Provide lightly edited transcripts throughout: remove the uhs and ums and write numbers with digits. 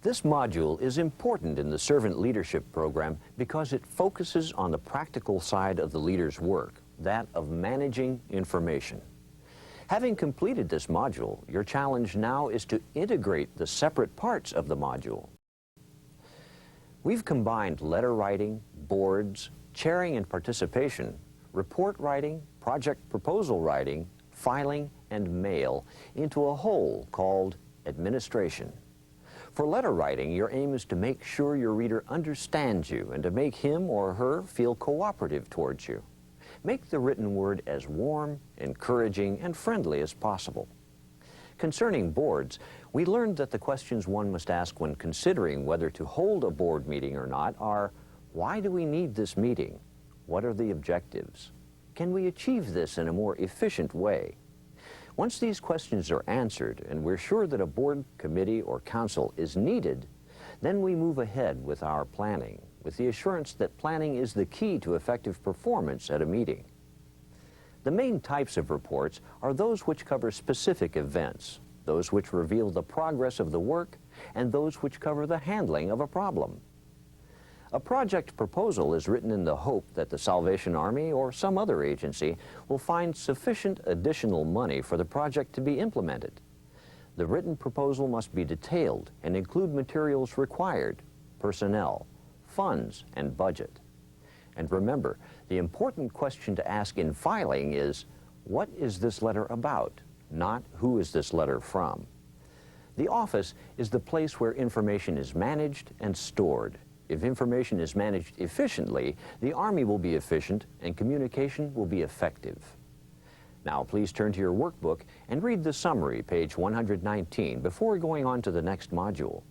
This module is important in the Servant Leadership Program because it focuses on the practical side of the leader's work, that of managing information. Having completed this module, your challenge now is to integrate the separate parts of the module. We've combined letter writing, boards, chairing and participation, report writing, project proposal writing, filing, and mail into a whole called administration. For letter writing, your aim is to make sure your reader understands you and to make him or her feel cooperative towards you. Make the written word as warm, encouraging, and friendly as possible. Concerning boards, we learned that the questions one must ask when considering whether to hold a board meeting or not are, why do we need this meeting? What are the objectives? Can we achieve this in a more efficient way? Once these questions are answered and we're sure that a board, committee, or council is needed, then we move ahead with our planning, with the assurance that planning is the key to effective performance at a meeting. The main types of reports are those which cover specific events, those which reveal the progress of the work, and those which cover the handling of a problem. A project proposal is written in the hope that the Salvation Army or some other agency will find sufficient additional money for the project to be implemented. The written proposal must be detailed and include materials required, personnel, funds, and budget. And remember, the important question to ask in filing is, what is this letter about, not who is this letter from? The office is the place where information is managed and stored. If information is managed efficiently, the Army will be efficient and communication will be effective. Now please turn to your workbook and read the summary, page 119, before going on to the next module.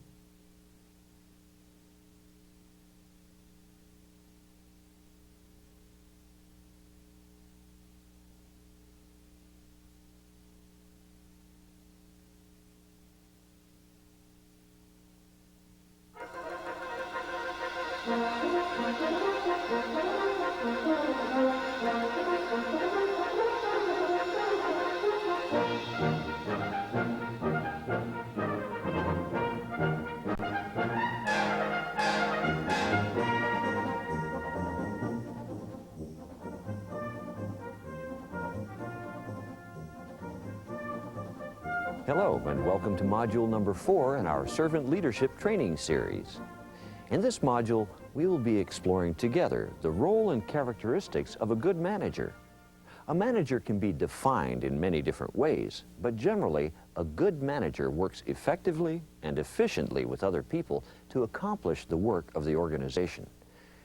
Hello, and welcome to module number 4 in our Servant Leadership Training Series. In this module, we will be exploring together the role and characteristics of a good manager. A manager can be defined in many different ways, but generally, a good manager works effectively and efficiently with other people to accomplish the work of the organization.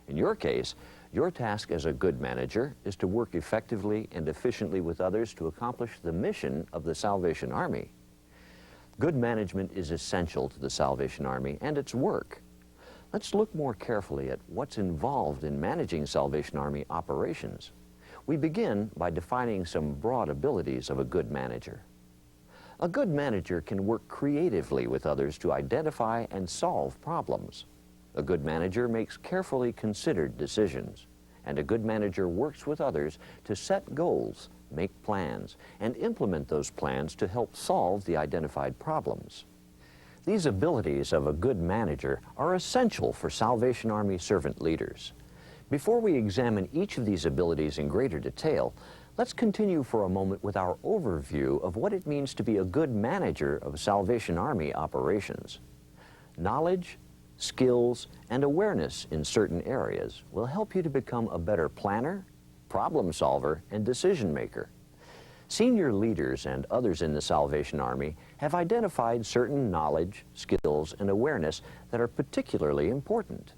In your case, your task as a good manager is to work effectively and efficiently with others to accomplish the mission of the Salvation Army. Good management is essential to the Salvation Army and its work. Let's look more carefully at what's involved in managing Salvation Army operations. We begin by defining some broad abilities of a good manager. A good manager can work creatively with others to identify and solve problems. A good manager makes carefully considered decisions, and a good manager works with others to set goals, make plans, and implement those plans to help solve the identified problems. These abilities of a good manager are essential for Salvation Army servant leaders. Before we examine each of these abilities in greater detail, let's continue for a moment with our overview of what it means to be a good manager of Salvation Army operations. Knowledge, skills, and awareness in certain areas will help you to become a better planner, problem solver, and decision maker. Senior leaders and others in the Salvation Army have identified certain knowledge, skills, and awareness that are particularly important.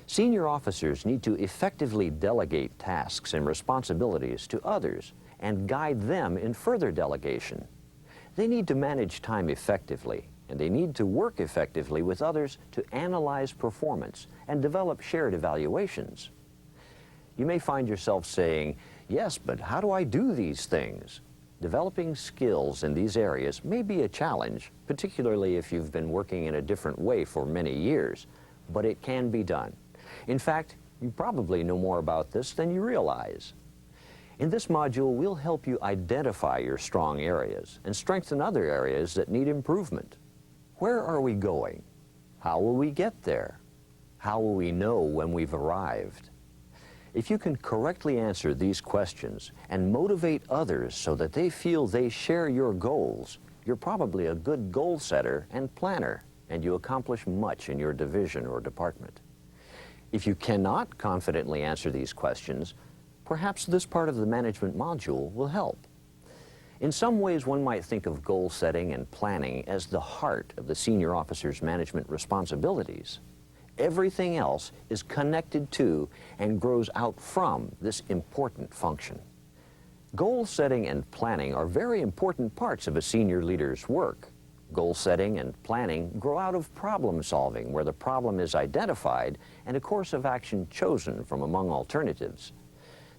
Senior officers need to effectively delegate tasks and responsibilities to others and guide them in further delegation. They need to manage time effectively, and they need to work effectively with others to analyze performance and develop shared evaluations. You may find yourself saying, yes, but how do I do these things? Developing skills in these areas may be a challenge, particularly if you've been working in a different way for many years, but it can be done. In fact, you probably know more about this than you realize. In this module, we'll help you identify your strong areas and strengthen other areas that need improvement. Where are we going? How will we get there? How will we know when we've arrived? If you can correctly answer these questions and motivate others so that they feel they share your goals, you're probably a good goal setter and planner, and you accomplish much in your division or department. If you cannot confidently answer these questions, perhaps this part of the management module will help. In some ways, one might think of goal setting and planning as the heart of the senior officer's management responsibilities. Everything else is connected to and grows out from this important function. Goal setting and planning are very important parts of a senior leader's work. Goal setting and planning grow out of problem solving, where the problem is identified and a course of action chosen from among alternatives.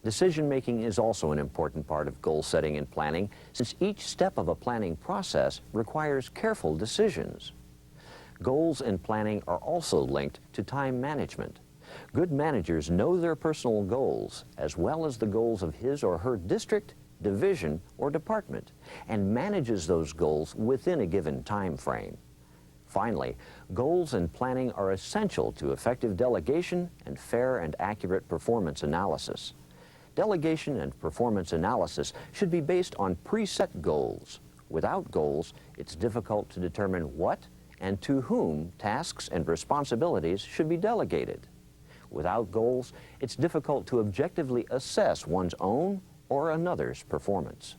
Decision-making is also an important part of goal setting and planning, since each step of a planning process requires careful decisions. Goals and planning are also linked to time management. Good managers know their personal goals, as well as the goals of his or her district, division, or department, and manages those goals within a given time frame. Finally, goals and planning are essential to effective delegation and fair and accurate performance analysis. Delegation and performance analysis should be based on preset goals. Without goals, it's difficult to determine what and to whom tasks and responsibilities should be delegated. Without goals, it's difficult to objectively assess one's own or another's performance.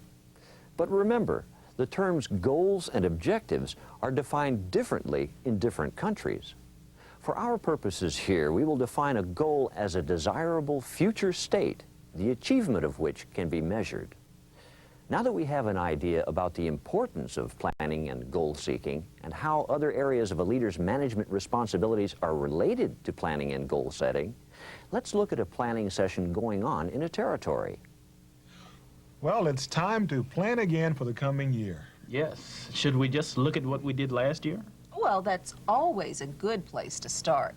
But remember, the terms goals and objectives are defined differently in different countries. For our purposes here, we will define a goal as a desirable future state, the achievement of which can be measured. Now that we have an idea about the importance of planning and goal seeking and how other areas of a leader's management responsibilities are related to planning and goal setting, let's look at a planning session going on in a territory. Well, it's time to plan again for the coming year. Yes. Should we just look at what we did last year? Well, that's always a good place to start.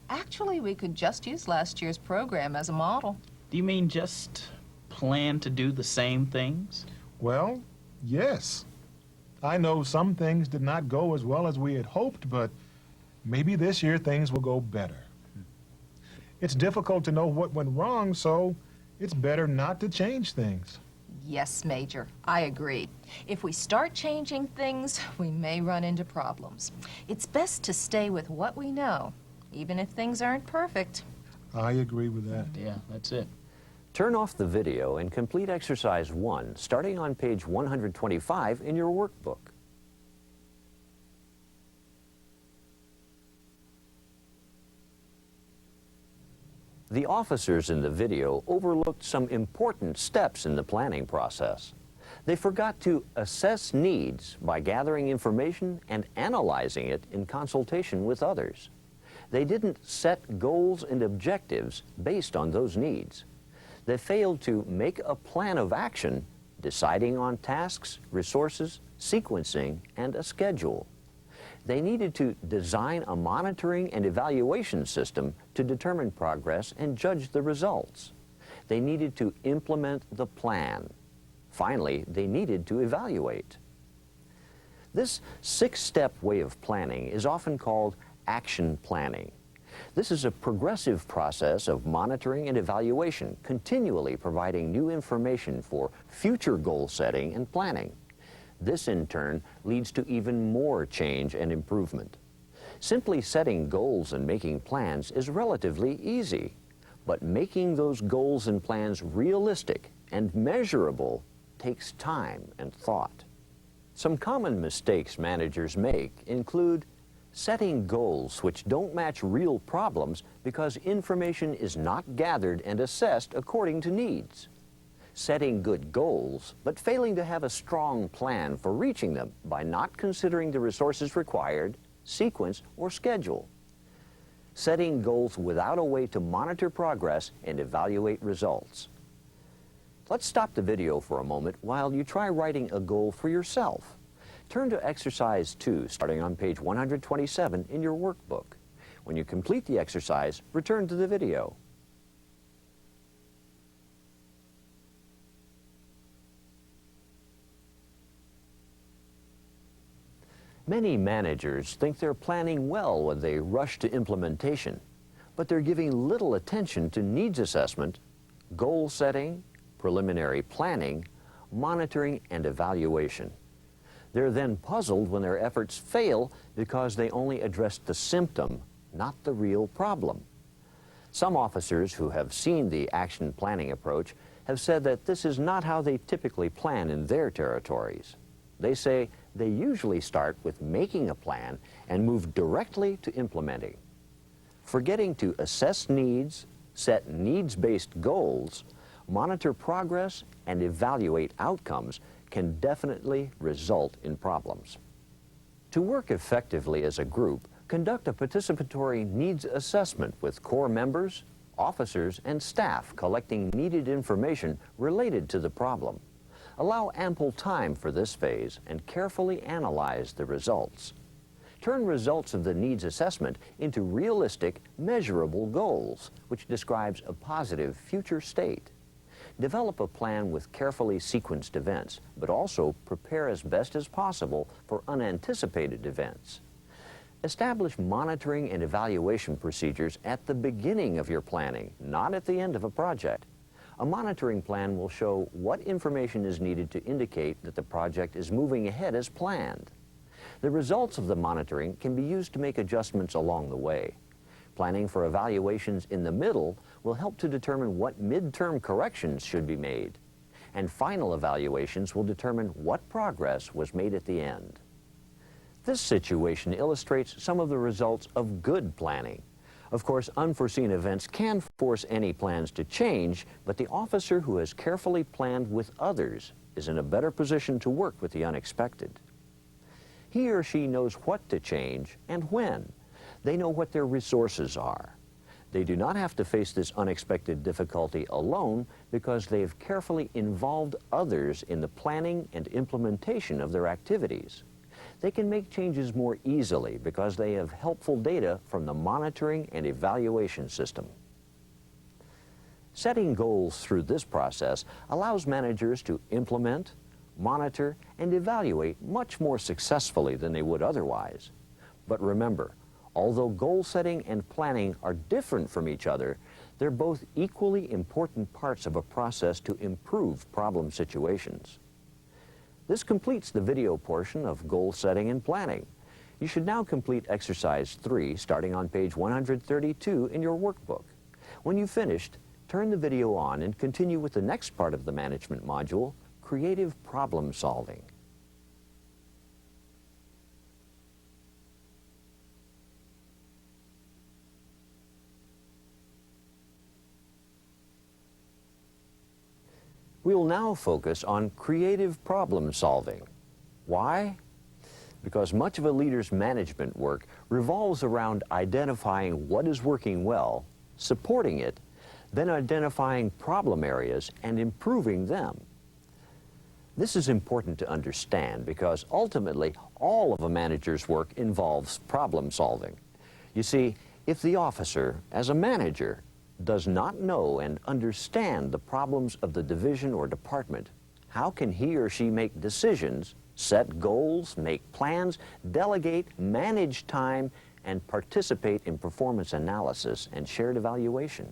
Actually, we could just use last year's program as a model. Do you mean just plan to do the same things? Well, yes. I know some things did not go as well as we had hoped, but maybe this year things will go better. It's difficult to know what went wrong, so it's better not to change things. Yes, Major, I agree. If we start changing things, we may run into problems. It's best to stay with what we know, even if things aren't perfect. I agree with that. Yeah, that's it. Turn off the video and complete exercise 1, starting on page 125 in your workbook. The officers in the video overlooked some important steps in the planning process. They forgot to assess needs by gathering information and analyzing it in consultation with others. They didn't set goals and objectives based on those needs. They failed to make a plan of action, deciding on tasks, resources, sequencing, and a schedule. They needed to design a monitoring and evaluation system to determine progress and judge the results. They needed to implement the plan. Finally, they needed to evaluate. This 6-step way of planning is often called action planning. This is a progressive process of monitoring and evaluation, continually providing new information for future goal setting and planning. This, in turn, leads to even more change and improvement. Simply setting goals and making plans is relatively easy, but making those goals and plans realistic and measurable takes time and thought. Some common mistakes managers make include setting goals which don't match real problems because information is not gathered and assessed according to needs. Setting good goals, but failing to have a strong plan for reaching them by not considering the resources required, sequence, or schedule. Setting goals without a way to monitor progress and evaluate results. Let's stop the video for a moment while you try writing a goal for yourself. Turn to exercise 2, starting on page 127 in your workbook. When you complete the exercise, return to the video. Many managers think they're planning well when they rush to implementation, but they're giving little attention to needs assessment, goal setting, preliminary planning, monitoring, and evaluation. They're then puzzled when their efforts fail because they only addressed the symptom, not the real problem. Some officers who have seen the action planning approach have said that this is not how they typically plan in their territories. They say they usually start with making a plan and move directly to implementing. Forgetting to assess needs, set needs-based goals, monitor progress, and evaluate outcomes can definitely result in problems. To work effectively as a group, conduct a participatory needs assessment with core members, officers, and staff collecting needed information related to the problem. Allow ample time for this phase and carefully analyze the results. Turn results of the needs assessment into realistic, measurable goals, which describes a positive future state. Develop a plan with carefully sequenced events, but also prepare as best as possible for unanticipated events. Establish monitoring and evaluation procedures at the beginning of your planning, not at the end of a project. A monitoring plan will show what information is needed to indicate that the project is moving ahead as planned. The results of the monitoring can be used to make adjustments along the way. Planning for evaluations in the middle will help to determine what midterm corrections should be made. And final evaluations will determine what progress was made at the end. This situation illustrates some of the results of good planning. Of course, unforeseen events can force any plans to change, but the officer who has carefully planned with others is in a better position to work with the unexpected. He or she knows what to change and when. They know what their resources are. They do not have to face this unexpected difficulty alone because they have carefully involved others in the planning and implementation of their activities. They can make changes more easily because they have helpful data from the monitoring and evaluation system. Setting goals through this process allows managers to implement, monitor, and evaluate much more successfully than they would otherwise. But remember, although goal setting and planning are different from each other, they're both equally important parts of a process to improve problem situations. This completes the video portion of goal setting and planning. You should now complete exercise 3 starting on page 132 in your workbook. When you've finished, turn the video on and continue with the next part of the management module, creative problem solving. We will now focus on creative problem solving. Why? Because much of a leader's management work revolves around identifying what is working well, supporting it, then identifying problem areas and improving them. This is important to understand because ultimately all of a manager's work involves problem solving. You see, if the officer, as a manager, does not know and understand the problems of the division or department, how can he or she make decisions, set goals, make plans, delegate, manage time, and participate in performance analysis and shared evaluation?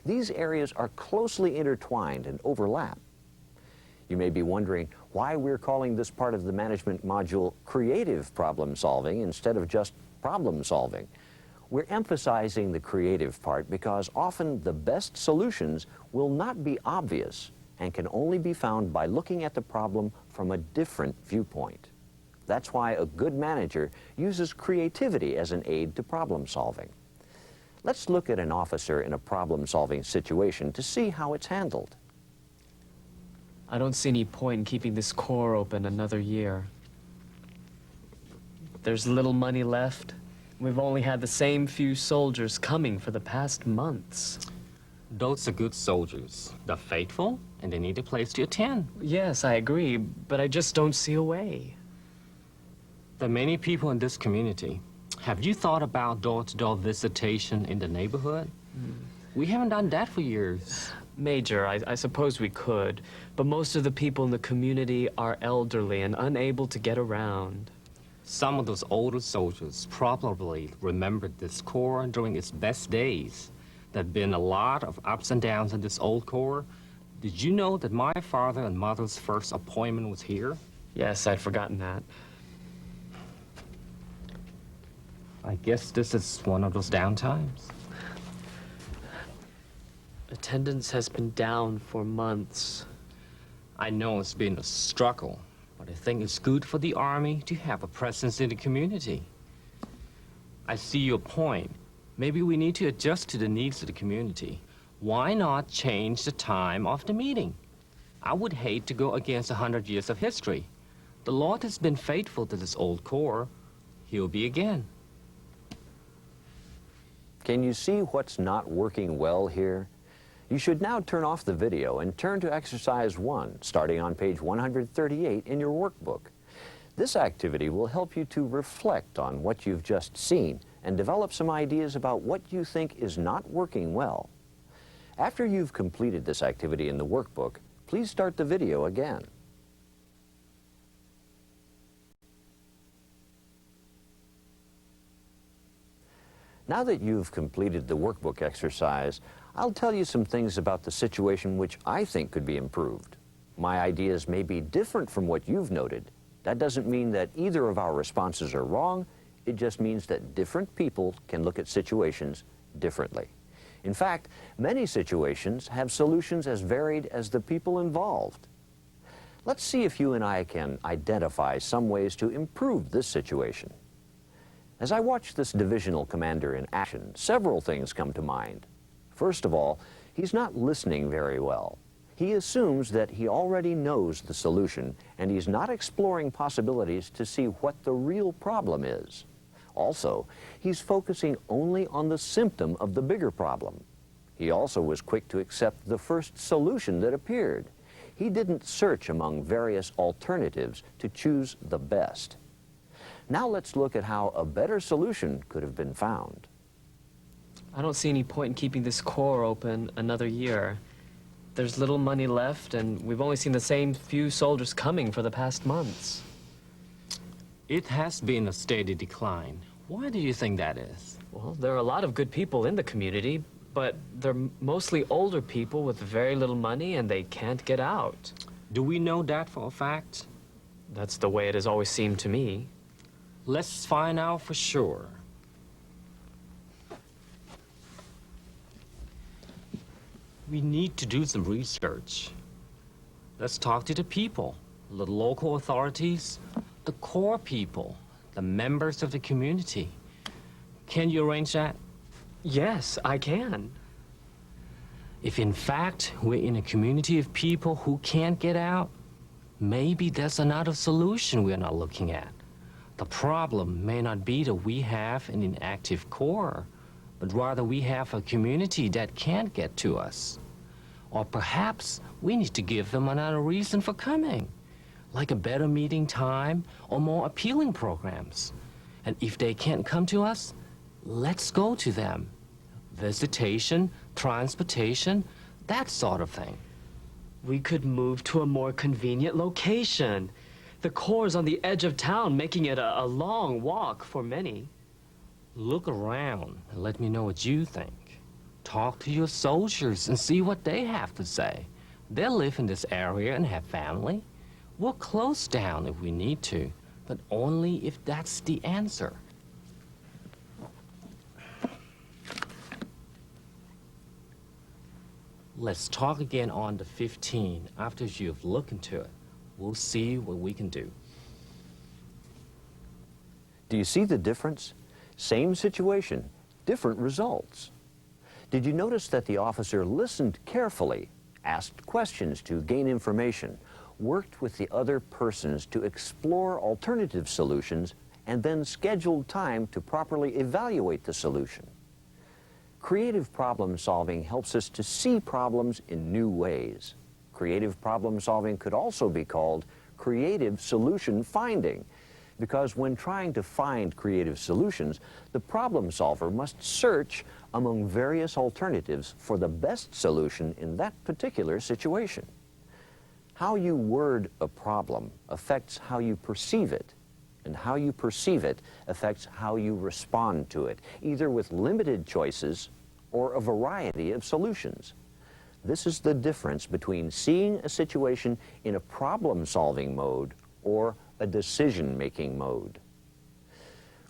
These areas are closely intertwined and overlap. You may be wondering why we're calling this part of the management module creative problem solving instead of just problem solving. We're emphasizing the creative part because often the best solutions will not be obvious and can only be found by looking at the problem from a different viewpoint. That's why a good manager uses creativity as an aid to problem solving. Let's look at an officer in a problem-solving situation to see how it's handled. I don't see any point in keeping this core open another year. There's little money left. We've only had the same few soldiers coming for the past months. Those are good soldiers. They're faithful, and they need a place to attend. Yes, I agree, but I just don't see a way. There are many people in this community. Have you thought about door-to-door visitation in the neighborhood? We haven't done that for years. Major, I suppose we could, but most of the people in the community are elderly and unable to get around. Some of those older soldiers probably remembered this Corps during its best days. There have been a lot of ups and downs in this old Corps. Did you know that my father and mother's first appointment was here? Yes, I'd forgotten that. I guess this is one of those down times. Attendance has been down for months. I know it's been a struggle, but I think it's good for the Army to have a presence in the community. I see your point. Maybe we need to adjust to the needs of the community. Why not change the time of the meeting? I would hate to go against 100 years of history. The Lord has been faithful to this old Corps. He'll be again. Can you see what's not working well here? You should now turn off the video and turn to exercise 1, starting on page 138 in your workbook. This activity will help you to reflect on what you've just seen and develop some ideas about what you think is not working well. After you've completed this activity in the workbook, please start the video again. Now that you've completed the workbook exercise, I'll tell you some things about the situation which I think could be improved. My ideas may be different from what you've noted. That doesn't mean that either of our responses are wrong. It just means that different people can look at situations differently. In fact, many situations have solutions as varied as the people involved. Let's see if you and I can identify some ways to improve this situation. As I watch this divisional commander in action, several things come to mind. First of all, he's not listening very well. He assumes that he already knows the solution, and he's not exploring possibilities to see what the real problem is. Also, he's focusing only on the symptom of the bigger problem. He also was quick to accept the first solution that appeared. He didn't search among various alternatives to choose the best. Now let's look at how a better solution could have been found. I don't see any point in keeping this Corps open another year. There's little money left, and we've only seen the same few soldiers coming for the past months. It has been a steady decline. Why do you think that is? Well, there are a lot of good people in the community, but they're mostly older people with very little money, and they can't get out. Do we know that for a fact? That's the way it has always seemed to me. Let's find out for sure. We need to do some research. Let's talk to the people, the local authorities, the core people, the members of the community. Can you arrange that? Yes, I can. If in fact we're in a community of people who can't get out, maybe there's another solution we're not looking at. The problem may not be that we have an inactive Corps, but rather we have a community that can't get to us. Or perhaps we need to give them another reason for coming, like a better meeting time or more appealing programs. And if they can't come to us, let's go to them. Visitation, transportation, that sort of thing. We could move to a more convenient location. The Corps is on the edge of town, making it a long walk for many. Look around and let me know what you think. Talk to your soldiers and see what they have to say. They live in this area and have family. We'll close down if we need to, but only if that's the answer. Let's talk again on the 15th after you've looked into it. We'll see what we can do. Do you see the difference? Same situation, different results. Did you notice that the officer listened carefully, asked questions to gain information, worked with the other persons to explore alternative solutions, and then scheduled time to properly evaluate the solution? Creative problem solving helps us to see problems in new ways. Creative problem solving could also be called creative solution finding, because when trying to find creative solutions, the problem solver must search among various alternatives for the best solution in that particular situation. How you word a problem affects how you perceive it. and how you perceive it affects how you respond to it, either with limited choices or a variety of solutions. This is the difference between seeing a situation in a problem-solving mode or a decision-making mode.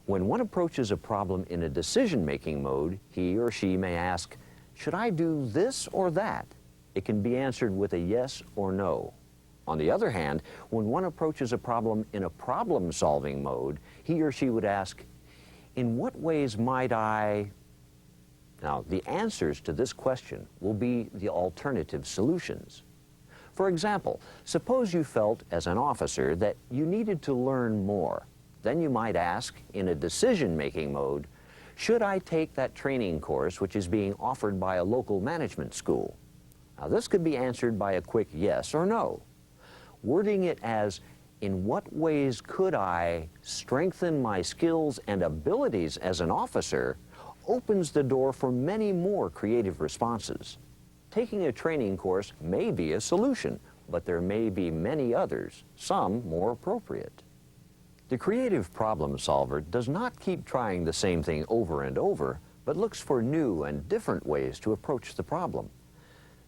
When one approaches a problem in a decision-making mode, he or she may ask, "Should I do this or that?" It can be answered with a yes or no. On the other hand, when one approaches a problem in a problem-solving mode, he or she would ask, "In what ways might I?" Now, the answers to this question will be the alternative solutions. For example, suppose you felt as an officer that you needed to learn more. Then you might ask, in a decision-making mode, "Should I take that training course which is being offered by a local management school?" Now, this could be answered by a quick yes or no. Wording it as, "In what ways could I strengthen my skills and abilities as an officer?" opens the door for many more creative responses. Taking a training course may be a solution, but there may be many others, some more appropriate. The creative problem solver does not keep trying the same thing over and over, but looks for new and different ways to approach the problem.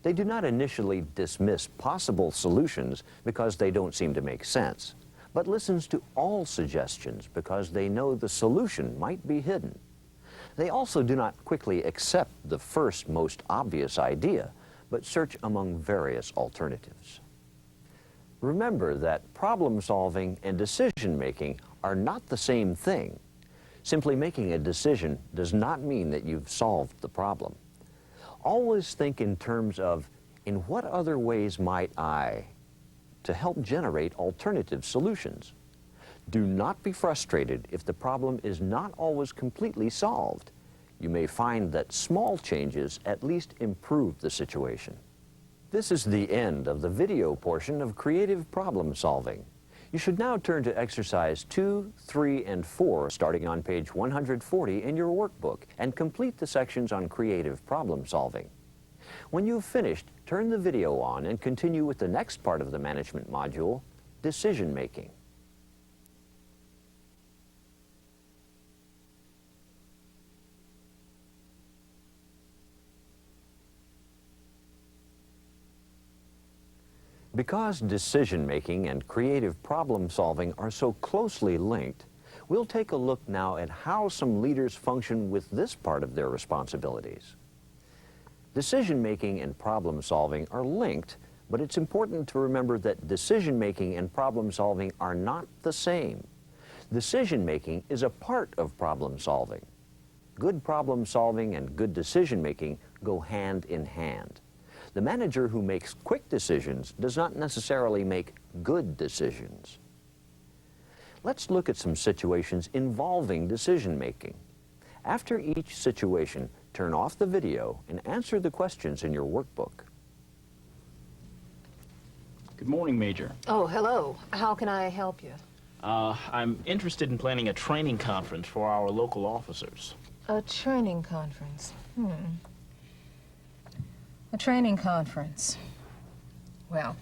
They do not initially dismiss possible solutions because they don't seem to make sense, but listens to all suggestions because they know the solution might be hidden. They also do not quickly accept the first most obvious idea, but search among various alternatives. Remember that problem solving and decision making are not the same thing. Simply making a decision does not mean that you've solved the problem. Always think in terms of, "In what other ways might I?" to help generate alternative solutions. Do not be frustrated if the problem is not always completely solved. You may find that small changes at least improve the situation. This is the end of the video portion of creative problem solving. You should now turn to exercise 2, 3, and 4 starting on page 140 in your workbook and complete the sections on creative problem solving. When you've finished, turn the video on and continue with the next part of the management module, decision making. Because decision-making and creative problem-solving are so closely linked, we'll take a look now at how some leaders function with this part of their responsibilities. Decision-making and problem-solving are linked, but it's important to remember that decision-making and problem-solving are not the same. Decision-making is a part of problem-solving. Good problem-solving and good decision-making go hand in hand. The manager who makes quick decisions does not necessarily make good decisions. Let's look at some situations involving decision-making. After each situation, turn off the video and answer the questions in your workbook. Good morning, Major. Oh, hello. How can I help you? I'm interested in planning a training conference for our local officers. A training conference. A training conference. Well,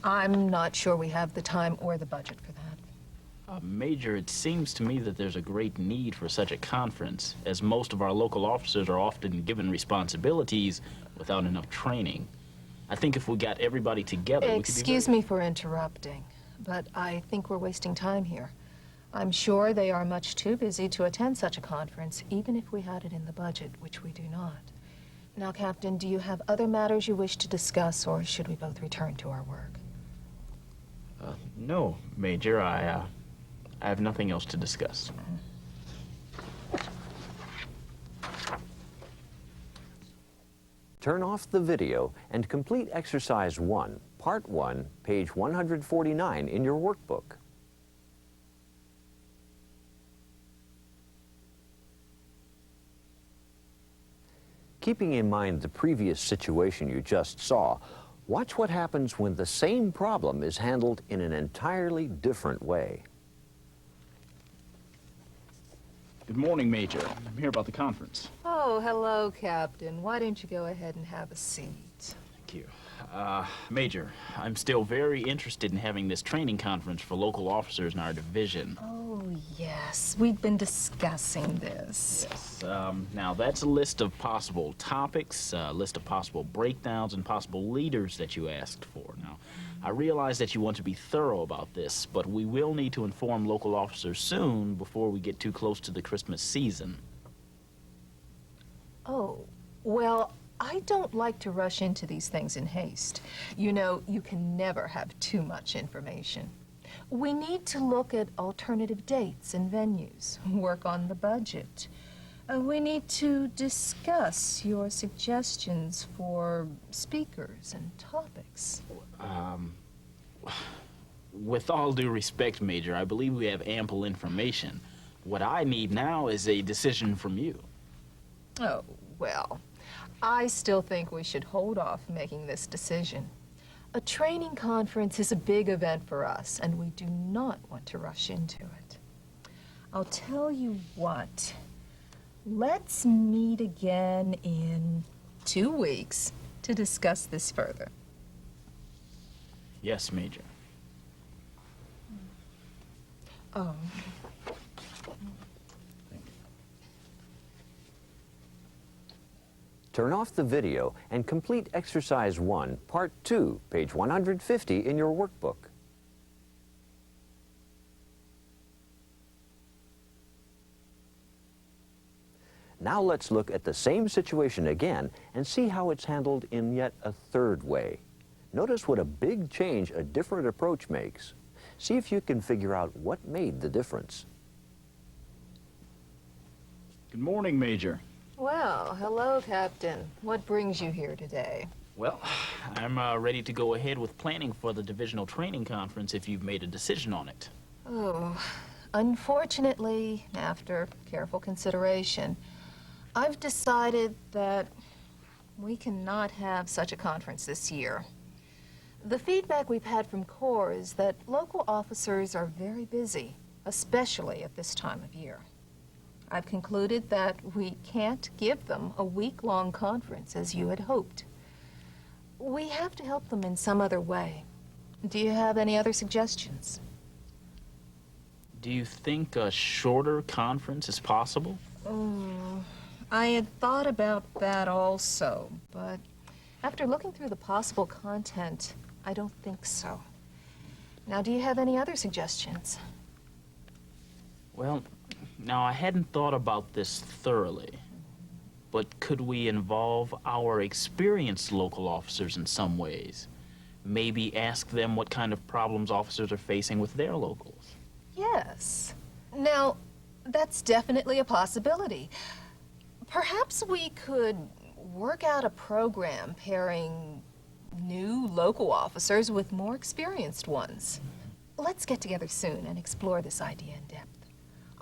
I'm not sure we have the time or the budget for that. Major, it seems to me that there's a great need for such a conference, as most of our local officers are often given responsibilities without enough training. I think if we got everybody together, we could be Excuse me for interrupting, but I think we're wasting time here. I'm sure they are much too busy to attend such a conference, even if we had it in the budget, which we do not. Now, Captain, do you have other matters you wish to discuss, or should we both return to our work? No, Major, I have nothing else to discuss. Turn off the video and complete exercise 1, part 1, page 149 in your workbook. Keeping in mind the previous situation you just saw, watch what happens when the same problem is handled in an entirely different way. Good morning, Major. I'm here about the conference. Oh, hello, Captain. Why don't you go ahead and have a seat? Thank you. Major, I'm still very interested in having this training conference for local officers in our division. Oh, yes. We've been discussing this. Yes. Now, that's a list of possible topics, a list of possible breakdowns, and possible leaders that you asked for. Now, I realize that you want to be thorough about this, but we will need to inform local officers soon before we get too close to the Christmas season. Oh, well, I don't like to rush into these things in haste. You know, you can never have too much information. We need to look at alternative dates and venues, work on the budget. We need to discuss your suggestions for speakers and topics. With all due respect, Major, I believe we have ample information. What I need now is a decision from you. Oh, well, I still think we should hold off making this decision. A training conference is a big event for us, and we do not want to rush into it. I'll tell you what. Let's meet again in 2 weeks to discuss this further. Yes, Major. Oh. Turn off the video and complete Exercise 1, Part 2, page 150 in your workbook. Now let's look at the same situation again and see how it's handled in yet a third way. Notice what a big change a different approach makes. See if you can figure out what made the difference. Good morning, Major. Well, hello, Captain. What brings you here today? Well, I'm ready to go ahead with planning for the divisional training conference if you've made a decision on it. Oh, unfortunately, after careful consideration, I've decided that we cannot have such a conference this year. The feedback we've had from Corps is that local officers are very busy, especially at this time of year. I've concluded that we can't give them a week-long conference as you had hoped. We have to help them in some other way. Do you have any other suggestions? Do you think a shorter conference is possible? I had thought about that also, but after looking through the possible content, I don't think so. Now, do you have any other suggestions? Well, now I hadn't thought about this thoroughly, but could we involve our experienced local officers in some ways? Maybe ask them what kind of problems officers are facing with their locals. Yes. Now, that's definitely a possibility. Perhaps we could work out a program pairing new local officers with more experienced ones. Let's get together soon and explore this idea in depth.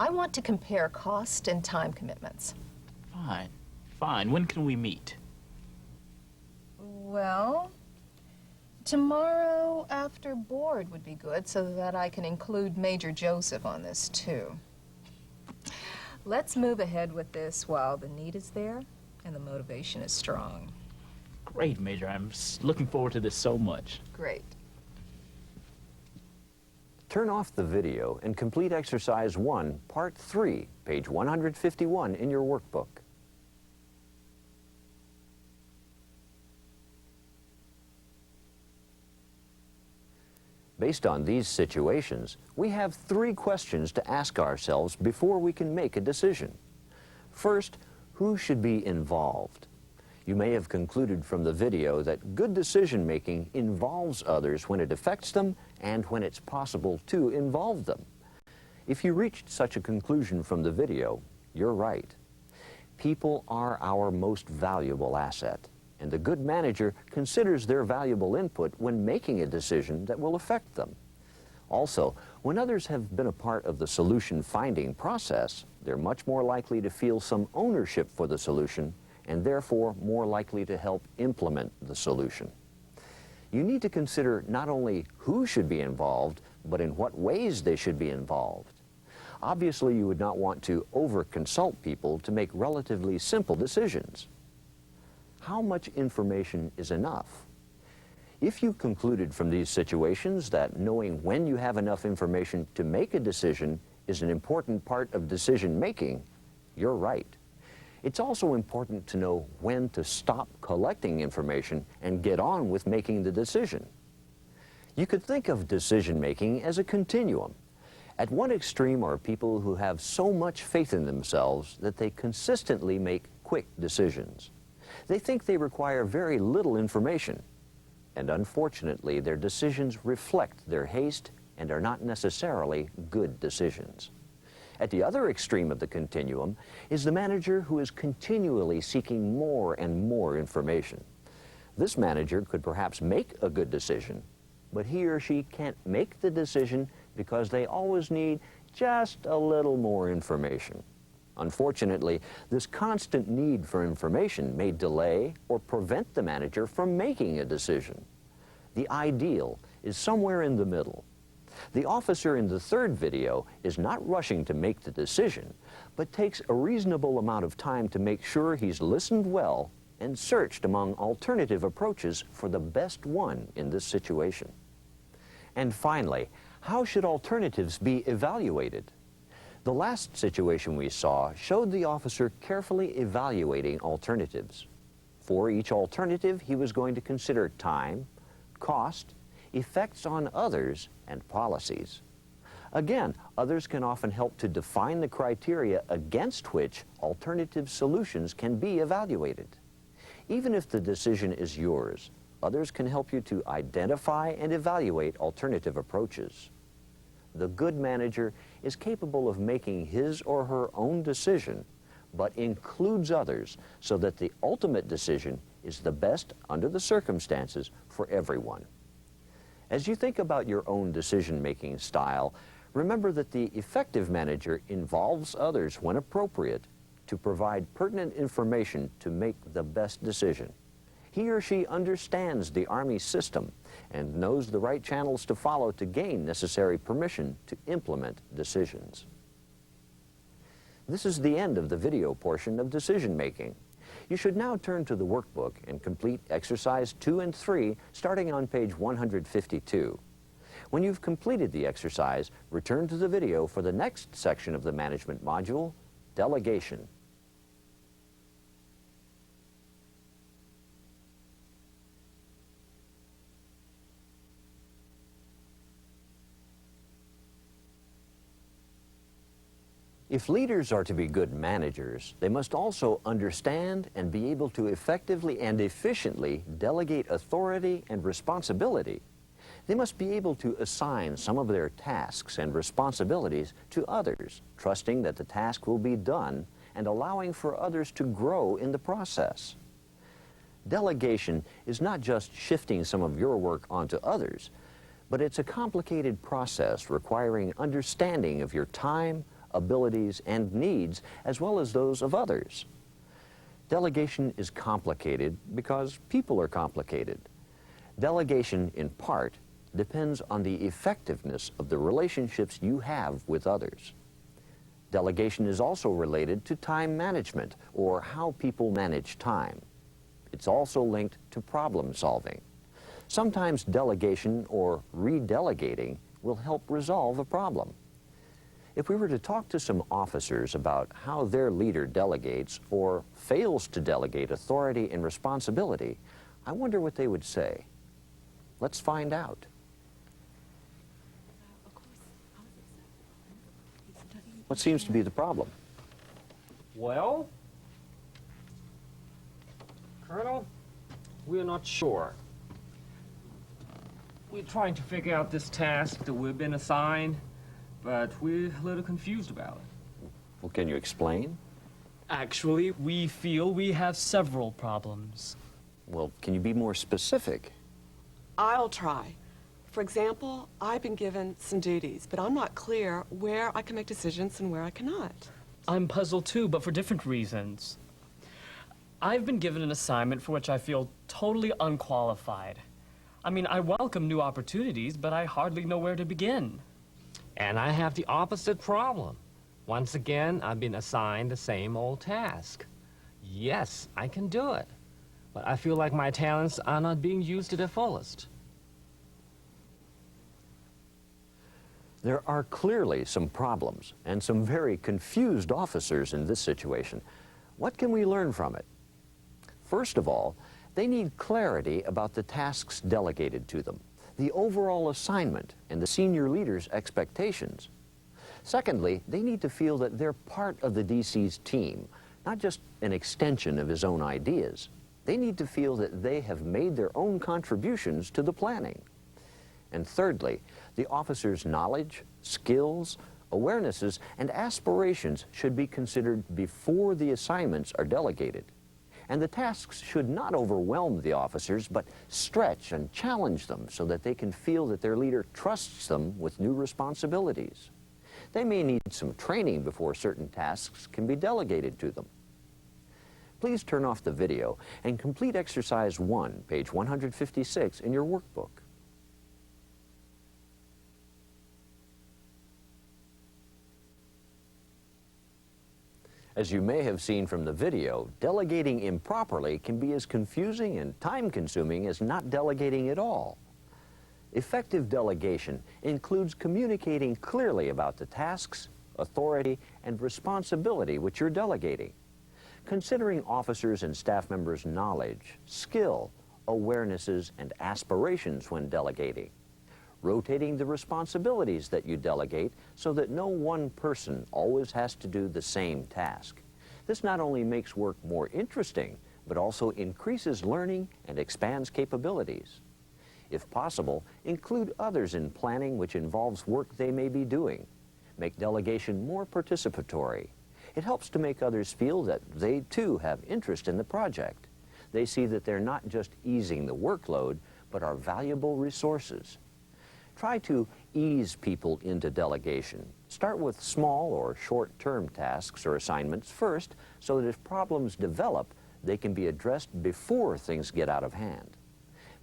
I want to compare cost and time commitments. Fine. Fine. When can we meet? Well, tomorrow after board would be good so that I can include Major Joseph on this too. Let's move ahead with this while the need is there and the motivation is strong. Great, Major. I'm looking forward to this so much. Great. Turn off the video and complete Exercise 1, Part 3, page 151 in your workbook. Based on these situations, we have 3 questions to ask ourselves before we can make a decision. First, who should be involved? You may have concluded from the video that good decision-making involves others when it affects them and when it's possible to involve them. If you reached such a conclusion from the video, you're right. People are our most valuable asset, and the good manager considers their valuable input when making a decision that will affect them. Also, when others have been a part of the solution-finding process, they're much more likely to feel some ownership for the solution and therefore more likely to help implement the solution. You need to consider not only who should be involved, but in what ways they should be involved. Obviously, you would not want to over-consult people to make relatively simple decisions. How much information is enough? If you concluded from these situations that knowing when you have enough information to make a decision is an important part of decision making, you're right. It's also important to know when to stop collecting information and get on with making the decision. You could think of decision making as a continuum. At one extreme are people who have so much faith in themselves that they consistently make quick decisions. They think they require very little information, and unfortunately their decisions reflect their haste and are not necessarily good decisions. At the other extreme of the continuum is the manager who is continually seeking more and more information. This manager could perhaps make a good decision, but he or she can't make the decision because they always need just a little more information. Unfortunately, this constant need for information may delay or prevent the manager from making a decision. The ideal is somewhere in the middle. The officer in the third video is not rushing to make the decision, but takes a reasonable amount of time to make sure he's listened well and searched among alternative approaches for the best one in this situation. And finally, how should alternatives be evaluated? The last situation we saw showed the officer carefully evaluating alternatives. For each alternative, he was going to consider time, cost, effects on others, and policies. Again, others can often help to define the criteria against which alternative solutions can be evaluated. Even if the decision is yours, others can help you to identify and evaluate alternative approaches. The good manager is capable of making his or her own decision, but includes others so that the ultimate decision is the best under the circumstances for everyone. As you think about your own decision-making style, remember that the effective manager involves others when appropriate to provide pertinent information to make the best decision. He or she understands the Army system and knows the right channels to follow to gain necessary permission to implement decisions. This is the end of the video portion of decision-making. You should now turn to the workbook and complete exercise 2 and 3, starting on page 152. When you've completed the exercise, return to the video for the next section of the management module, delegation. If leaders are to be good managers, they must also understand and be able to effectively and efficiently delegate authority and responsibility. They must be able to assign some of their tasks and responsibilities to others, trusting that the task will be done and allowing for others to grow in the process. Delegation is not just shifting some of your work onto others, but it's a complicated process requiring understanding of your time, abilities, and needs, as well as those of others. Delegation is complicated because people are complicated. Delegation, in part, depends on the effectiveness of the relationships you have with others. Delegation is also related to time management, or how people manage time. It's also linked to problem solving. Sometimes delegation or redelegating will help resolve a problem. If we were to talk to some officers about how their leader delegates or fails to delegate authority and responsibility, I wonder what they would say. Let's find out. What seems to be the problem? Well, Colonel, we're not sure. We're trying to figure out this task that we've been assigned, but we're a little confused about it. Well, can you explain? Actually, we feel we have several problems. Well, can you be more specific? I'll try. For example, I've been given some duties, but I'm not clear where I can make decisions and where I cannot. I'm puzzled too, but for different reasons. I've been given an assignment for which I feel totally unqualified. I mean, I welcome new opportunities, but I hardly know where to begin. And I have the opposite problem. Once again, I've been assigned the same old task. Yes, I can do it, but I feel like my talents are not being used to their fullest. There are clearly some problems and some very confused officers in this situation. What can we learn from it? First of all, they need clarity about the tasks delegated to them, the overall assignment, and the senior leader's expectations. Secondly, they need to feel that they're part of the DC's team, not just an extension of his own ideas. They need to feel that they have made their own contributions to the planning. And thirdly, the officer's knowledge, skills, awarenesses, and aspirations should be considered before the assignments are delegated. And the tasks should not overwhelm the officers, but stretch and challenge them so that they can feel that their leader trusts them with new responsibilities. They may need some training before certain tasks can be delegated to them. Please turn off the video and complete exercise 1, page 156 in your workbook. As you may have seen from the video, delegating improperly can be as confusing and time-consuming as not delegating at all. Effective delegation includes communicating clearly about the tasks, authority, and responsibility which you're delegating. Considering officers' and staff members' knowledge, skill, awarenesses, and aspirations when delegating. Rotating the responsibilities that you delegate so that no one person always has to do the same task. This not only makes work more interesting, but also increases learning and expands capabilities. If possible, include others in planning which involves work they may be doing. Make delegation more participatory. It helps to make others feel that they too have interest in the project. They see that they're not just easing the workload, but are valuable resources. Try to ease people into delegation. Start with small or short-term tasks or assignments first, so that if problems develop, they can be addressed before things get out of hand.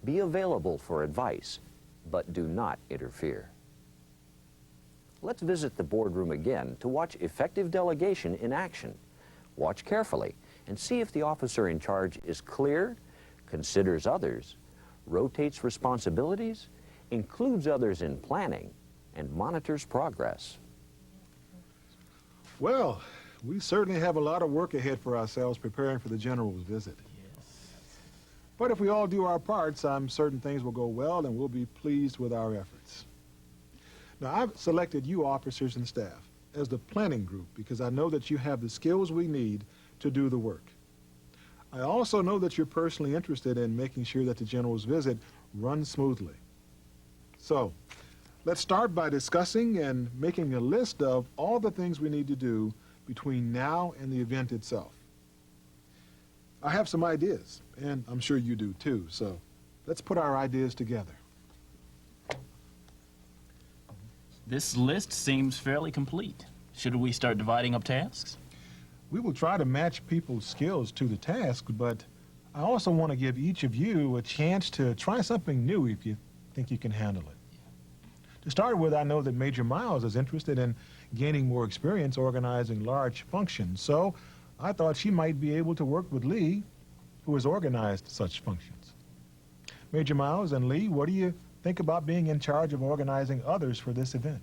Be available for advice, but do not interfere. Let's visit the boardroom again to watch effective delegation in action. Watch carefully and see if the officer in charge is clear, considers others, rotates responsibilities, includes others in planning, and monitors progress. Well, we certainly have a lot of work ahead for ourselves preparing for the General's visit. But if we all do our parts, I'm certain things will go well and we'll be pleased with our efforts. Now, I've selected you officers and staff as the planning group because I know that you have the skills we need to do the work. I also know that you're personally interested in making sure that the General's visit runs smoothly. So, let's start by discussing and making a list of all the things we need to do between now and the event itself. I have some ideas, and I'm sure you do too, so let's put our ideas together. This list seems fairly complete. Should we start dividing up tasks? We will try to match people's skills to the task, but I also want to give each of you a chance to try something new if you think you can handle it. To start with, I know that Major Miles is interested in gaining more experience organizing large functions, so I thought she might be able to work with Lee, who has organized such functions. Major Miles and Lee, what do you think about being in charge of organizing others for this event?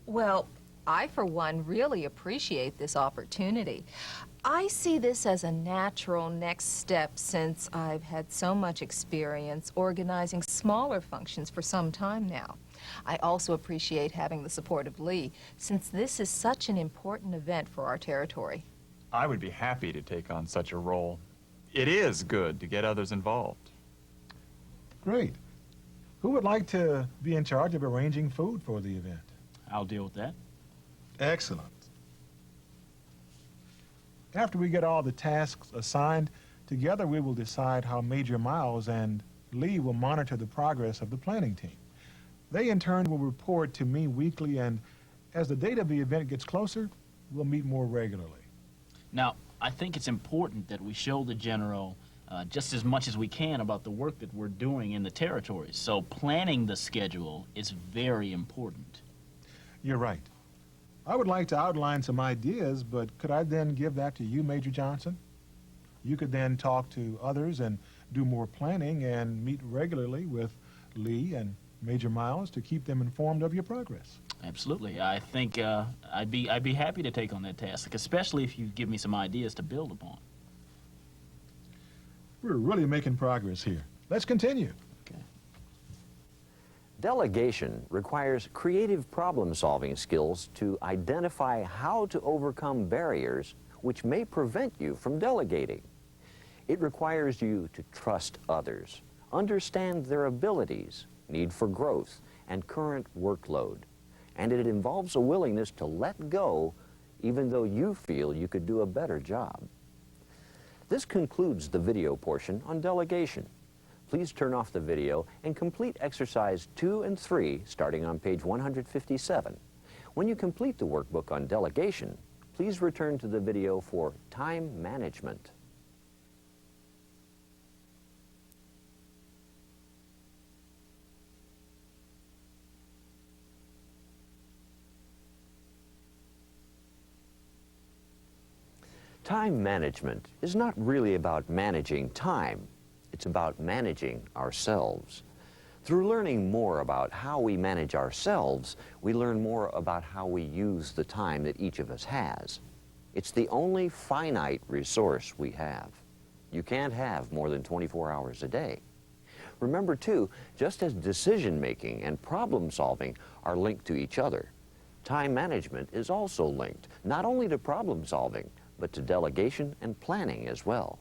Well, I, for one, really appreciate this opportunity. I see this as a natural next step since I've had so much experience organizing smaller functions for some time now. I also appreciate having the support of Lee, since this is such an important event for our territory. I would be happy to take on such a role. It is good to get others involved. Great. Who would like to be in charge of arranging food for the event? I'll deal with that. Excellent. After we get all the tasks assigned, together we will decide how Major Miles and Lee will monitor the progress of the planning team. They, in turn, will report to me weekly, and as the date of the event gets closer, we'll meet more regularly. Now, I think it's important that we show the General just as much as we can about the work that we're doing in the territories. So planning the schedule is very important. You're right. I would like to outline some ideas, but could I then give that to you, Major Johnson? You could then talk to others and do more planning and meet regularly with Lee and Major Miles to keep them informed of your progress. Absolutely. I think I'd be happy to take on that task, especially if you give me some ideas to build upon. We're really making progress here. Let's continue. Okay. Delegation requires creative problem-solving skills to identify how to overcome barriers which may prevent you from delegating. It requires you to trust others, understand their abilities, need for growth, and current workload. And it involves a willingness to let go even though you feel you could do a better job. This concludes the video portion on delegation. Please turn off the video and complete exercise 2 and 3 starting on page 157. When you complete the workbook on delegation, please return to the video for time management. Time management is not really about managing time. It's about managing ourselves. Through learning more about how we manage ourselves, we learn more about how we use the time that each of us has. It's the only finite resource we have. You can't have more than 24 hours a day. Remember, too, just as decision-making and problem-solving are linked to each other, time management is also linked not only to problem-solving, but to delegation and planning as well.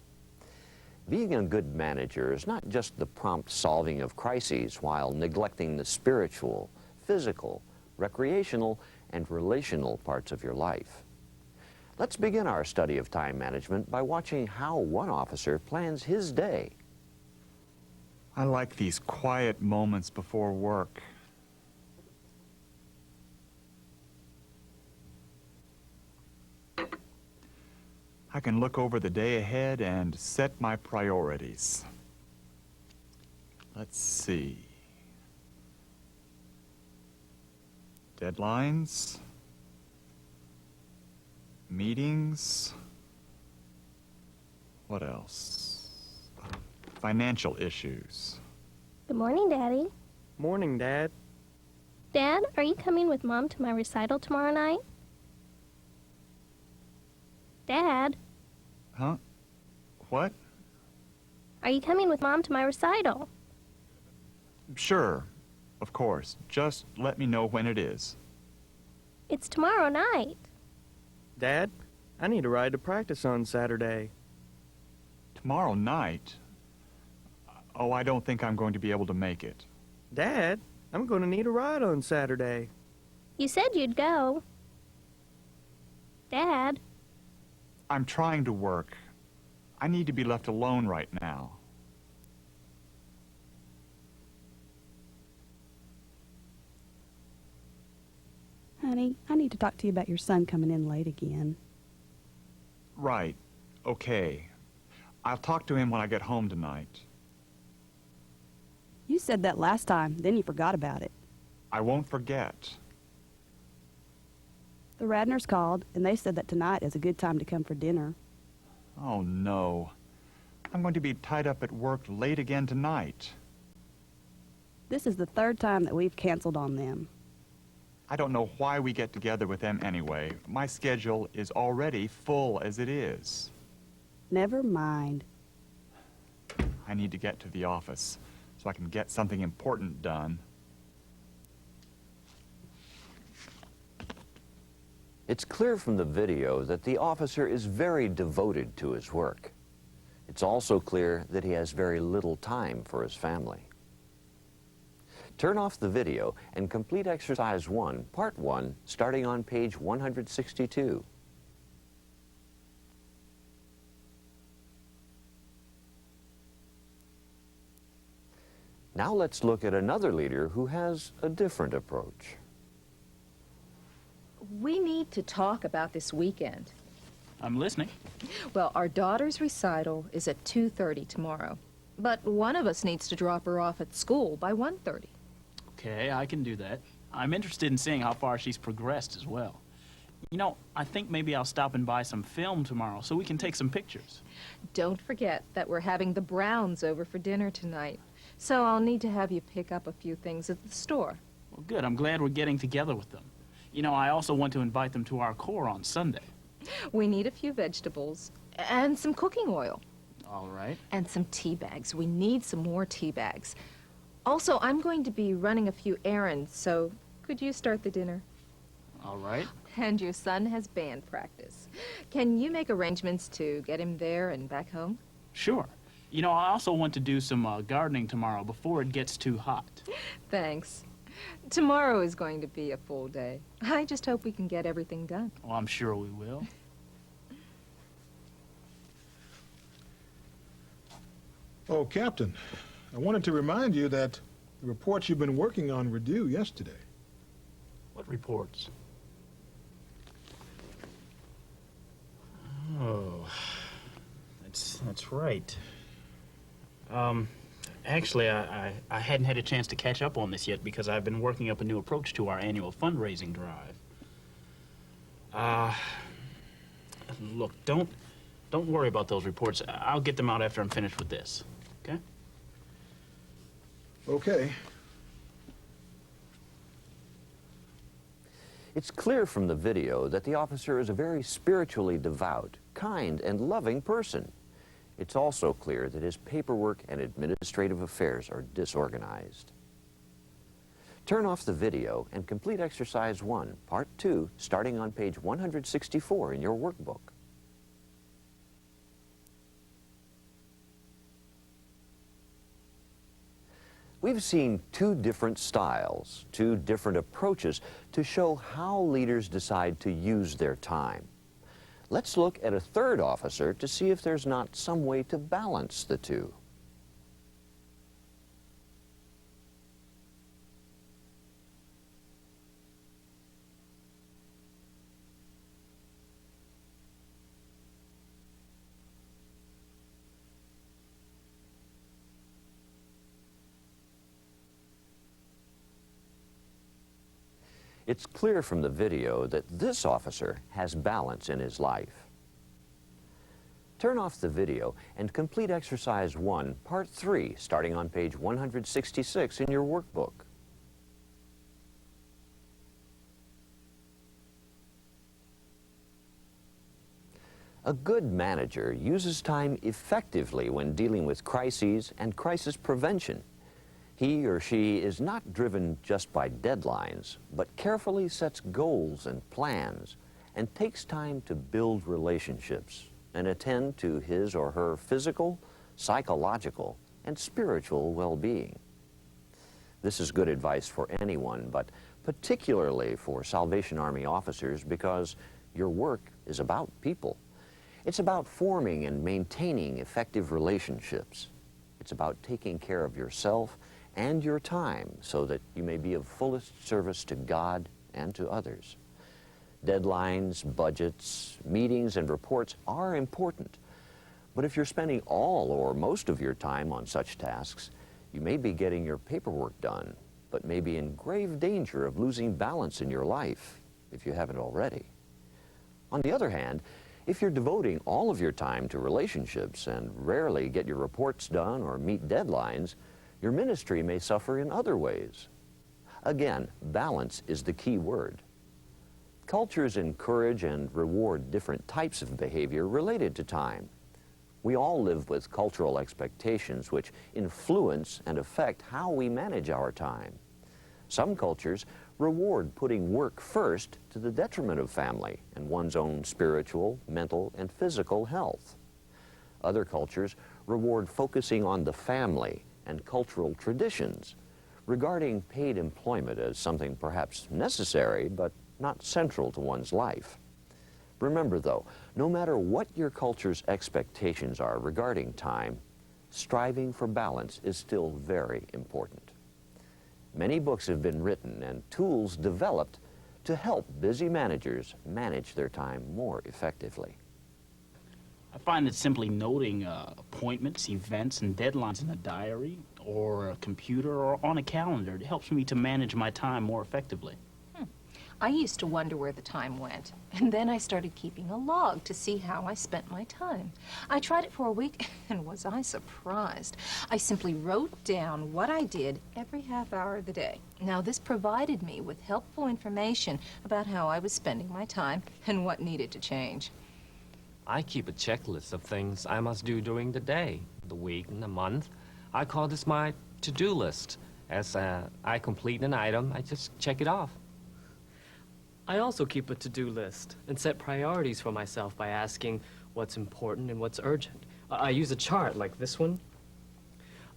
Being a good manager is not just the prompt solving of crises while neglecting the spiritual, physical, recreational, and relational parts of your life. Let's begin our study of time management by watching how one officer plans his day. I like these quiet moments before work. I can look over the day ahead and set my priorities. Let's see. Deadlines, meetings, what else? Financial issues. Good morning, Daddy. Morning, Dad. Dad, are you coming with Mom to my recital tomorrow night? Dad? Huh? What? Are you coming with Mom to my recital? Sure, of course. Just let me know when it is. It's tomorrow night. Dad, I need a ride to practice on Saturday. Tomorrow night? Oh, I don't think I'm going to be able to make it. Dad, I'm going to need a ride on Saturday. You said you'd go. Dad? I'm trying to work. I need to be left alone right now. Honey, I need to talk to you about your son coming in late again. Right. Okay. I'll talk to him when I get home tonight. You said that last time, then you forgot about it. I won't forget. The Radners called, and they said that tonight is a good time to come for dinner. Oh, no. I'm going to be tied up at work late again tonight. This is the third time that we've canceled on them. I don't know why we get together with them anyway. My schedule is already full as it is. Never mind. I need to get to the office so I can get something important done. It's clear from the video that the officer is very devoted to his work. It's also clear that he has very little time for his family. Turn off the video and complete exercise 1, part 1, starting on page 162. Now let's look at another leader who has a different approach. We need to talk about this weekend. I'm listening. Well, our daughter's recital is at 2:30 tomorrow. But one of us needs to drop her off at school by 1:30. Okay, I can do that. I'm interested in seeing how far she's progressed as well. You know, I think maybe I'll stop and buy some film tomorrow so we can take some pictures. Don't forget that we're having the Browns over for dinner tonight. So I'll need to have you pick up a few things at the store. Well, good. I'm glad we're getting together with them. You know, I also want to invite them to our core on Sunday. We need a few vegetables and some cooking oil. All right. And some tea bags. We need some more tea bags. Also, I'm going to be running a few errands, so could you start the dinner? All right. And your son has band practice. Can you make arrangements to get him there and back home? Sure. You know, I also want to do some gardening tomorrow before it gets too hot. Thanks. Tomorrow is going to be a full day. I just hope we can get everything done. Well, I'm sure we will. Oh, Captain, I wanted to remind you that the reports you've been working on were due yesterday. What reports? Oh, that's right. Actually, I hadn't had a chance to catch up on this yet because I've been working up a new approach to our annual fundraising drive. Look, don't worry about those reports. I'll get them out after I'm finished with this, okay? Okay. It's clear from the video that the officer is a very spiritually devout, kind, and loving person. It's also clear that his paperwork and administrative affairs are disorganized. Turn off the video and complete Exercise 1, Part 2, starting on page 164 in your workbook. We've seen two different styles, two different approaches to show how leaders decide to use their time. Let's look at a third officer to see if there's not some way to balance the two. It's clear from the video that this officer has balance in his life. Turn off the video and complete Exercise 1, Part 3, starting on page 166 in your workbook. A good manager uses time effectively when dealing with crises and crisis prevention. He or she is not driven just by deadlines, but carefully sets goals and plans and takes time to build relationships and attend to his or her physical, psychological, and spiritual well-being. This is good advice for anyone, but particularly for Salvation Army officers because your work is about people. It's about forming and maintaining effective relationships. It's about taking care of yourself and your time so that you may be of fullest service to God and to others. Deadlines, budgets, meetings, and reports are important, but if you're spending all or most of your time on such tasks, you may be getting your paperwork done, but may be in grave danger of losing balance in your life if you haven't already. On the other hand, if you're devoting all of your time to relationships and rarely get your reports done or meet deadlines, your ministry may suffer in other ways. Again, balance is the key word. Cultures encourage and reward different types of behavior related to time. We all live with cultural expectations which influence and affect how we manage our time. Some cultures reward putting work first to the detriment of family and one's own spiritual, mental, and physical health. Other cultures reward focusing on the family and cultural traditions, regarding paid employment as something perhaps necessary but not central to one's life. Remember, though, no matter what your culture's expectations are regarding time, striving for balance is still very important. Many books have been written and tools developed to help busy managers manage their time more effectively. I find that simply noting appointments, events, and deadlines in a diary or a computer or on a calendar helps me to manage my time more effectively. I used to wonder where the time went, and then I started keeping a log to see how I spent my time. I tried it for a week, and was I surprised. I simply wrote down what I did every half hour of the day. Now, this provided me with helpful information about how I was spending my time and what needed to change. I keep a checklist of things I must do during the day, the week, and the month. I call this my to-do list. As I complete an item, I just check it off. I also keep a to-do list and set priorities for myself by asking what's important and what's urgent. I use a chart like this one.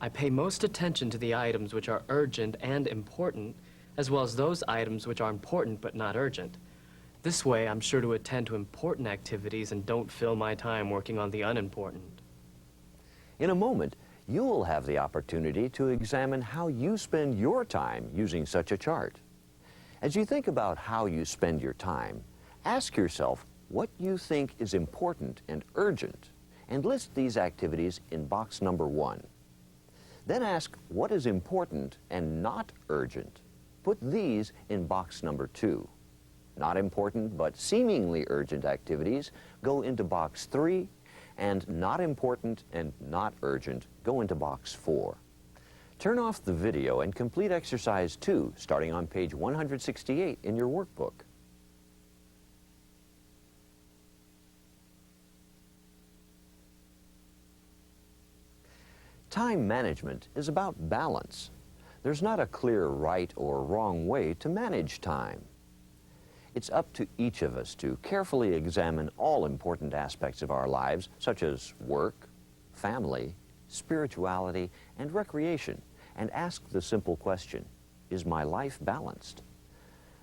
I pay most attention to the items which are urgent and important, as well as those items which are important but not urgent. This way, I'm sure to attend to important activities and don't fill my time working on the unimportant. In a moment, you will have the opportunity to examine how you spend your time using such a chart. As you think about how you spend your time, ask yourself what you think is important and urgent, and list these activities in box number 1. Then ask what is important and not urgent. Put these in box number 2. Not important but seemingly urgent activities go into box 3, and not important and not urgent go into box 4. Turn off the video and complete exercise 2, starting on page 168 in your workbook. Time management is about balance. There's not a clear right or wrong way to manage time. It's up to each of us to carefully examine all important aspects of our lives, such as work, family, spirituality, and recreation, and ask the simple question, is my life balanced?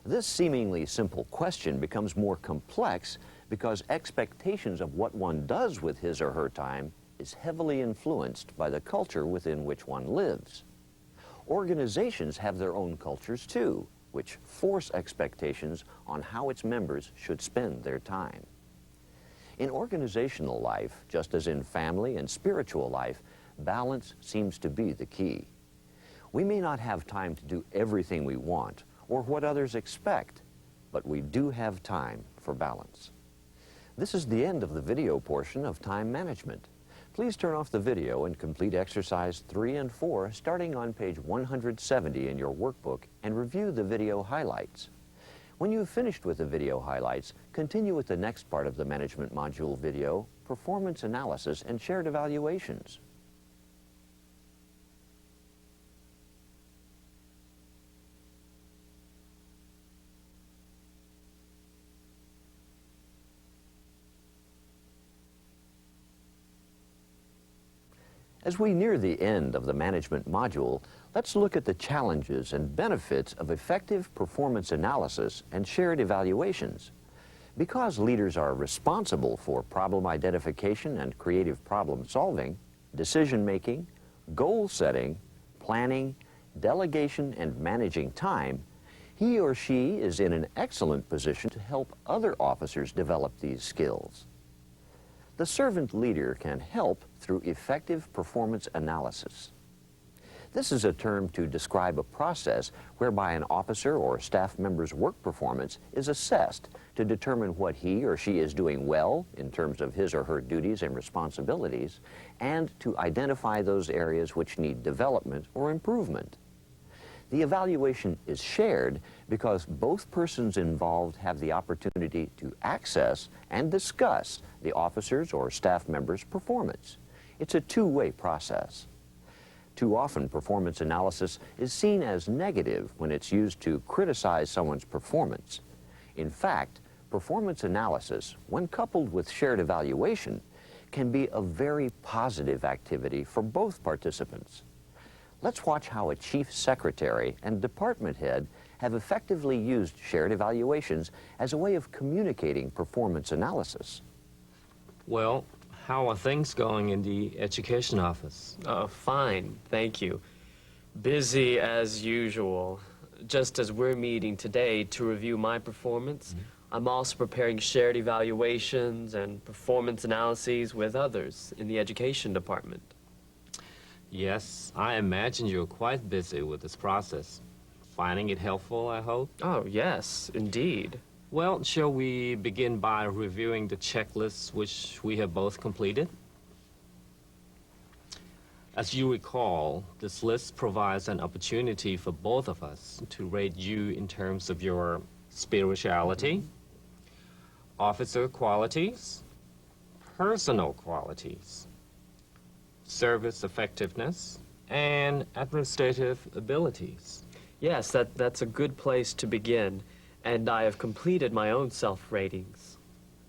This seemingly simple question becomes more complex because expectations of what one does with his or her time is heavily influenced by the culture within which one lives. Organizations have their own cultures too, which force expectations on how its members should spend their time. In organizational life, just as in family and spiritual life, balance seems to be the key. We may not have time to do everything we want or what others expect, but we do have time for balance. This is the end of the video portion of time management. Please turn off the video and complete exercise 3 and 4 starting on page 170 in your workbook and review the video highlights. When you've finished with the video highlights, continue with the next part of the management module video, performance analysis and shared evaluations. As we near the end of the management module, let's look at the challenges and benefits of effective performance analysis and shared evaluations. Because leaders are responsible for problem identification and creative problem solving, decision making, goal setting, planning, delegation, and managing time, he or she is in an excellent position to help other officers develop these skills. The servant leader can help through effective performance analysis. This is a term to describe a process whereby an officer or staff member's work performance is assessed to determine what he or she is doing well in terms of his or her duties and responsibilities, and to identify those areas which need development or improvement. The evaluation is shared because both persons involved have the opportunity to access and discuss the officer's or staff member's performance. It's a two-way process. Too often, performance analysis is seen as negative when it's used to criticize someone's performance. In fact, performance analysis, when coupled with shared evaluation, can be a very positive activity for both participants. Let's watch how a chief secretary and department head have effectively used shared evaluations as a way of communicating performance analysis. Well, how are things going in the education office? Fine, thank you. Busy as usual. Just as we're meeting today to review my performance, I'm also preparing shared evaluations and performance analyses with others in the education department. Yes, I imagine you're quite busy with this process. Finding it helpful, I hope? Oh, yes, indeed. Well, shall we begin by reviewing the checklists which we have both completed? As you recall, this list provides an opportunity for both of us to rate you in terms of your spirituality, officer qualities, personal qualities, service effectiveness, and administrative abilities. Yes, that's a good place to begin, and I have completed my own self-ratings.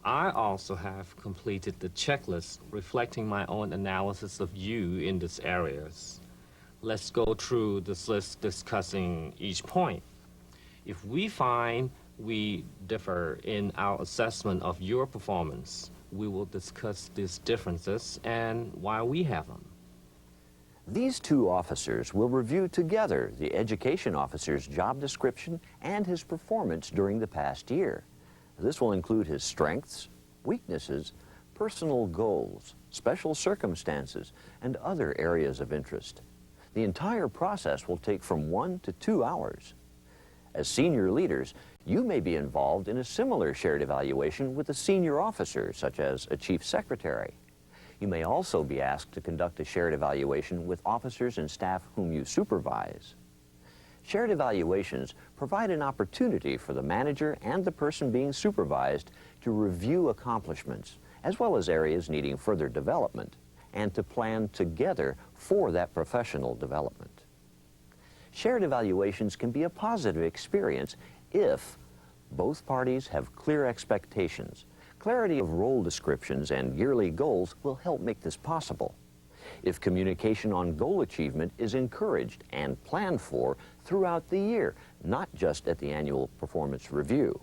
I also have completed the checklist reflecting my own analysis of you in these areas. Let's go through this list discussing each point. If we find we differ in our assessment of your performance, we will discuss these differences and why we have them. These two officers will review together the education officer's job description and his performance during the past year. This will include his strengths, weaknesses, personal goals, special circumstances, and other areas of interest. The entire process will take from 1 to 2 hours. As senior leaders, you may be involved in a similar shared evaluation with a senior officer, such as a chief secretary. You may also be asked to conduct a shared evaluation with officers and staff whom you supervise. Shared evaluations provide an opportunity for the manager and the person being supervised to review accomplishments, as well as areas needing further development, and to plan together for that professional development. Shared evaluations can be a positive experience if both parties have clear expectations. Clarity of role descriptions and yearly goals will help make this possible. If communication on goal achievement is encouraged and planned for throughout the year, not just at the annual performance review.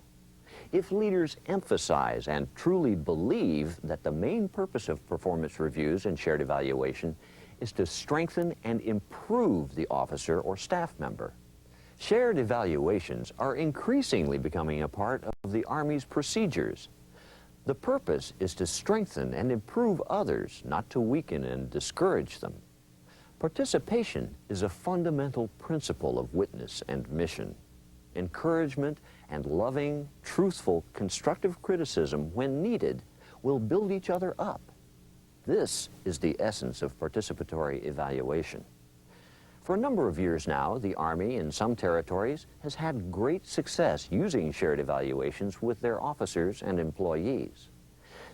If leaders emphasize and truly believe that the main purpose of performance reviews and shared evaluation is to strengthen and improve the officer or staff member. Shared evaluations are increasingly becoming a part of the Army's procedures. The purpose is to strengthen and improve others, not to weaken and discourage them. Participation is a fundamental principle of witness and mission. Encouragement and loving, truthful, constructive criticism, when needed, will build each other up. This is the essence of participatory evaluation. For a number of years now, the Army in some territories has had great success using shared evaluations with their officers and employees.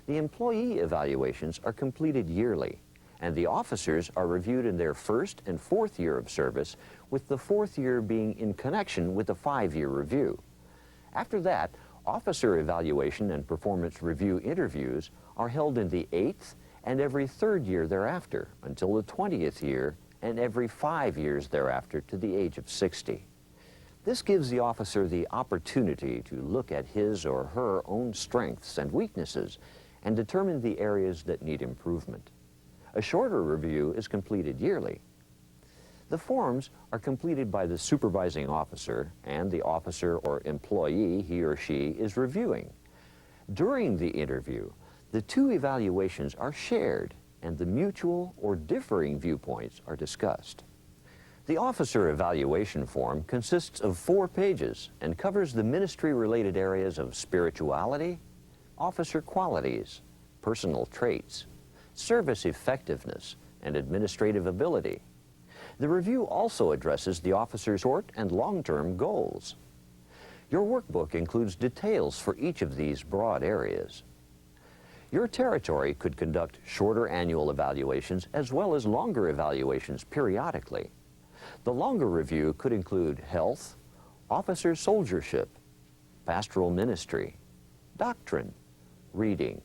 The employee evaluations are completed yearly, and the officers are reviewed in their first and fourth year of service, with the fourth year being in connection with the 5-year review. After that, officer evaluation and performance review interviews are held in the 8th and every 3rd year thereafter until the 20th year, and every 5 years thereafter to the age of 60. This gives the officer the opportunity to look at his or her own strengths and weaknesses and determine the areas that need improvement. A shorter review is completed yearly. The forms are completed by the supervising officer and the officer or employee he or she is reviewing. During the interview, the two evaluations are shared and the mutual or differing viewpoints are discussed. The officer evaluation form consists of 4 pages and covers the ministry-related areas of spirituality, officer qualities, personal traits, service effectiveness, and administrative ability. The review also addresses the officer's short and long-term goals. Your workbook includes details for each of these broad areas. Your territory could conduct shorter annual evaluations as well as longer evaluations periodically. The longer review could include health, officer soldiership, pastoral ministry, doctrine, reading,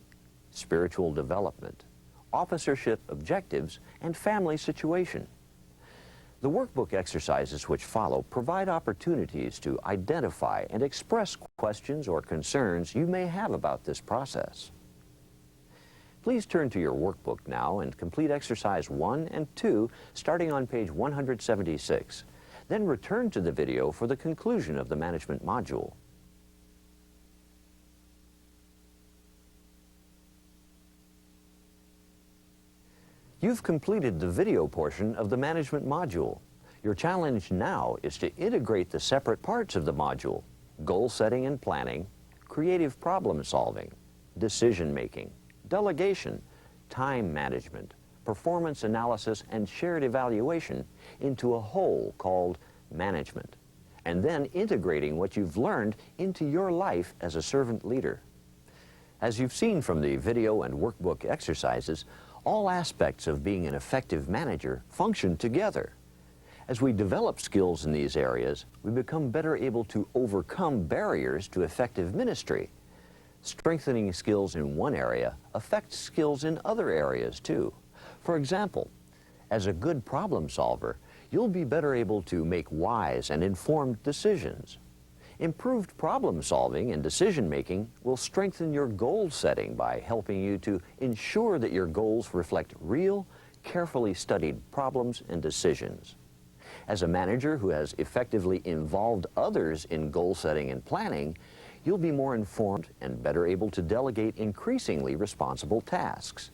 spiritual development, officership objectives, and family situation. The workbook exercises which follow provide opportunities to identify and express questions or concerns you may have about this process. Please turn to your workbook now and complete exercise 1 and 2 starting on page 176. Then return to the video for the conclusion of the management module. You've completed the video portion of the management module. Your challenge now is to integrate the separate parts of the module: goal setting and planning, creative problem solving, decision making, delegation, time management, performance analysis, and shared evaluation into a whole called management, and then integrating what you've learned into your life as a servant leader. As you've seen from the video and workbook exercises, all aspects of being an effective manager function together. As we develop skills in these areas, we become better able to overcome barriers to effective ministry. Strengthening skills in one area affects skills in other areas too. For example, as a good problem solver, you'll be better able to make wise and informed decisions. Improved problem solving and decision making will strengthen your goal setting by helping you to ensure that your goals reflect real, carefully studied problems and decisions. As a manager who has effectively involved others in goal setting and planning, you'll be more informed and better able to delegate increasingly responsible tasks.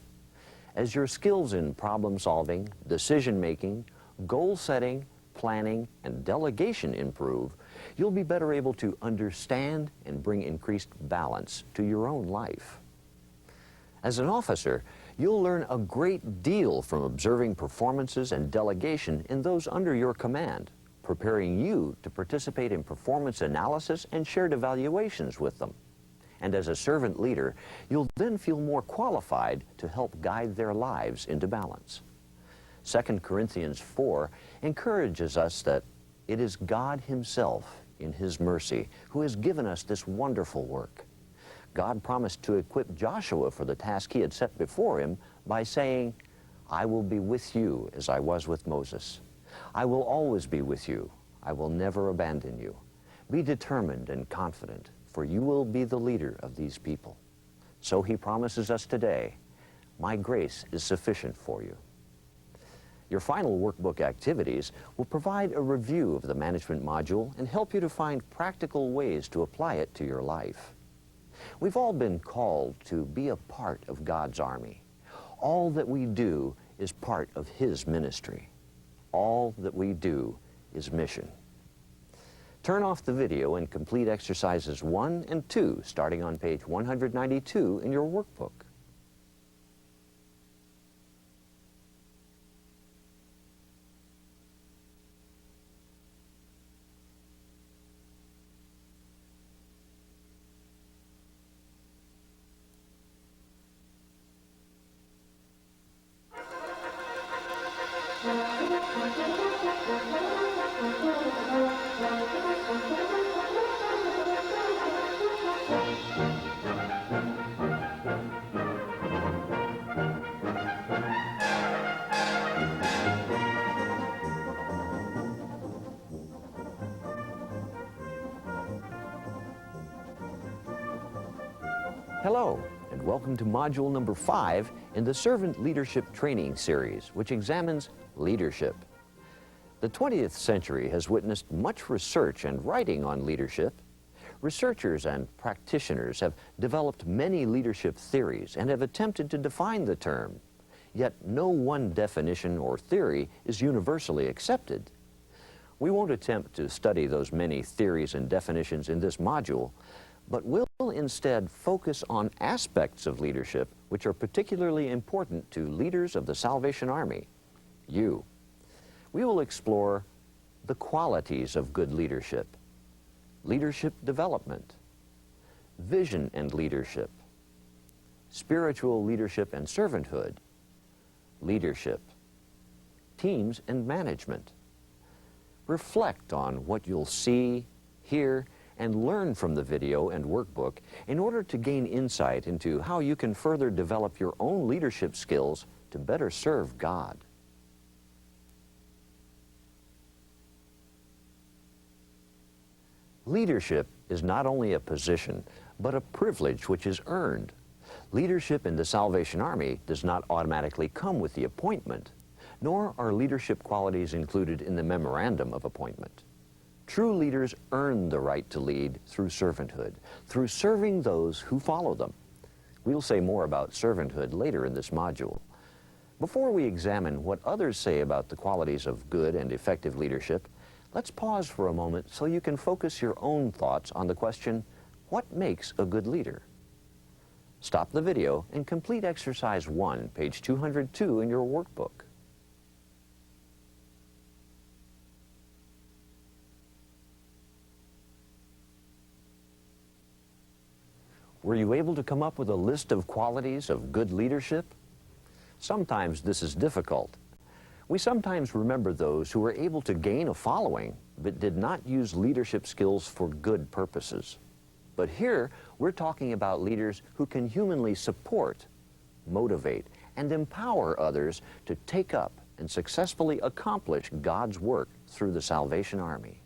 As your skills in problem solving, decision making, goal setting, planning, and delegation improve, you'll be better able to understand and bring increased balance to your own life. As an officer, you'll learn a great deal from observing performances and delegation in those under your command, preparing you to participate in performance analysis and shared evaluations with them. And as a servant leader, you'll then feel more qualified to help guide their lives into balance. 2 Corinthians 4 encourages us that it is God Himself, in His mercy, who has given us this wonderful work. God promised to equip Joshua for the task He had set before him by saying, "I will be with you as I was with Moses. I will always be with you. I will never abandon you. Be determined and confident, for you will be the leader of these people." So He promises us today, "My grace is sufficient for you." Your final workbook activities will provide a review of the management module and help you to find practical ways to apply it to your life. We've all been called to be a part of God's army. All that we do is part of His ministry. All that we do is mission. Turn off the video and complete exercises 1 and 2, starting on page 192 in your workbook. Hello, and welcome to module number 5 in the Servant Leadership Training Series, which examines leadership. The 20th century has witnessed much research and writing on leadership. Researchers and practitioners have developed many leadership theories and have attempted to define the term. Yet no one definition or theory is universally accepted. We won't attempt to study those many theories and definitions in this module, but we'll instead focus on aspects of leadership which are particularly important to leaders of the Salvation Army, you. We will explore the qualities of good leadership, leadership development, vision and leadership, spiritual leadership and servanthood, leadership, teams and management. Reflect on what you'll see, hear, and learn from the video and workbook in order to gain insight into how you can further develop your own leadership skills to better serve God. Leadership is not only a position, but a privilege which is earned. Leadership in the Salvation Army does not automatically come with the appointment, nor are leadership qualities included in the memorandum of appointment. True leaders earn the right to lead through servanthood, through serving those who follow them. We'll say more about servanthood later in this module. Before we examine what others say about the qualities of good and effective leadership, let's pause for a moment so you can focus your own thoughts on the question, what makes a good leader? Stop the video and complete exercise 1, page 202 in your workbook. Were you able to come up with a list of qualities of good leadership? Sometimes this is difficult. We sometimes remember those who were able to gain a following but did not use leadership skills for good purposes. But here, we're talking about leaders who can humanly support, motivate, and empower others to take up and successfully accomplish God's work through the Salvation Army.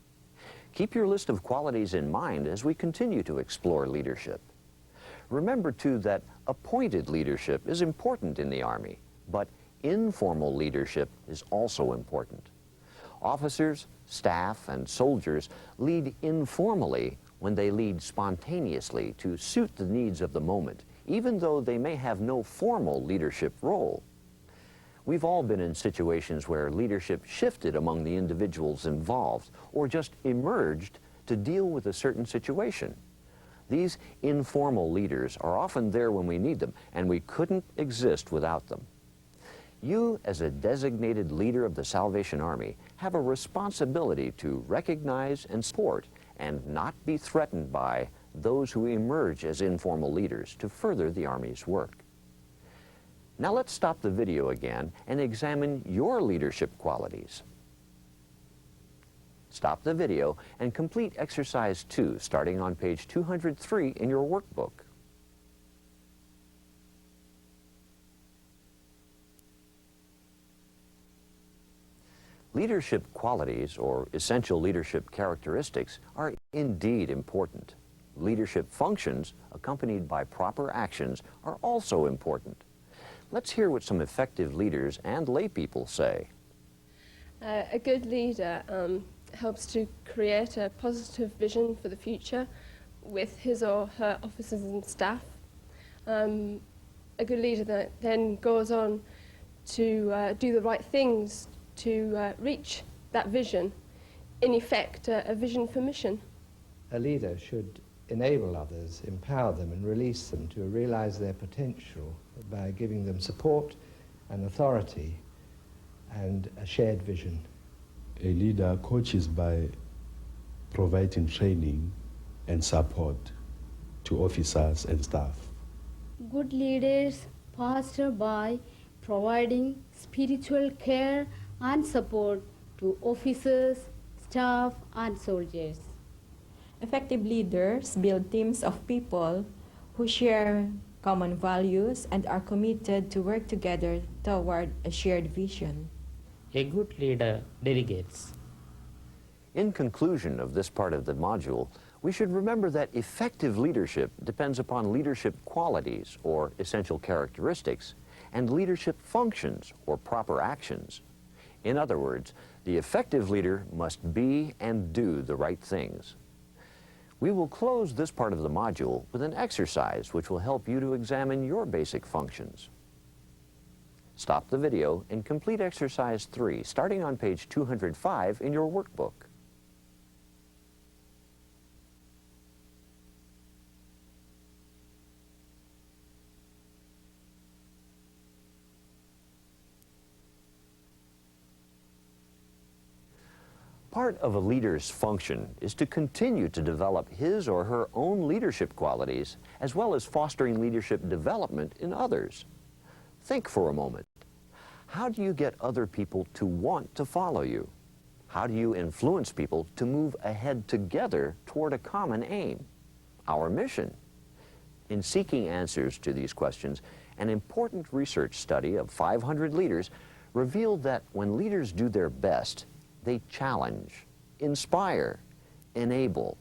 Keep your list of qualities in mind as we continue to explore leadership. Remember, too, that appointed leadership is important in the Army, but informal leadership is also important. Officers, staff, and soldiers lead informally when they lead spontaneously to suit the needs of the moment, even though they may have no formal leadership role. We've all been in situations where leadership shifted among the individuals involved or just emerged to deal with a certain situation. These informal leaders are often there when we need them, and we couldn't exist without them. You, as a designated leader of the Salvation Army, have a responsibility to recognize and support and not be threatened by those who emerge as informal leaders to further the Army's work. Now let's stop the video again and examine your leadership qualities. Stop the video and complete exercise 2, starting on page 203 in your workbook. Leadership qualities, or essential leadership characteristics, are indeed important. Leadership functions, accompanied by proper actions, are also important. Let's hear what some effective leaders and lay people say. A good leader helps to create a positive vision for the future with his or her officers and staff. A good leader that then goes on to do the right things to reach that vision. In effect, a vision for mission. A leader should enable others, empower them and release them to realize their potential by giving them support and authority and a shared vision. A leader coaches by providing training and support to officers and staff. Good leaders foster by providing spiritual care and support to officers, staff, and soldiers. Effective leaders build teams of people who share common values and are committed to work together toward a shared vision. A good leader delegates. In conclusion of this part of the module, we should remember that effective leadership depends upon leadership qualities, or essential characteristics, and leadership functions, or proper actions. In other words, the effective leader must be and do the right things. We will close this part of the module with an exercise which will help you to examine your basic functions. Stop the video and complete exercise 3, starting on page 205 in your workbook. Part of a leader's function is to continue to develop his or her own leadership qualities, as well as fostering leadership development in others. Think for a moment. How do you get other people to want to follow you? How do you influence people to move ahead together toward a common aim, our mission? In seeking answers to these questions, an important research study of 500 leaders revealed that when leaders do their best, they challenge, inspire, enable,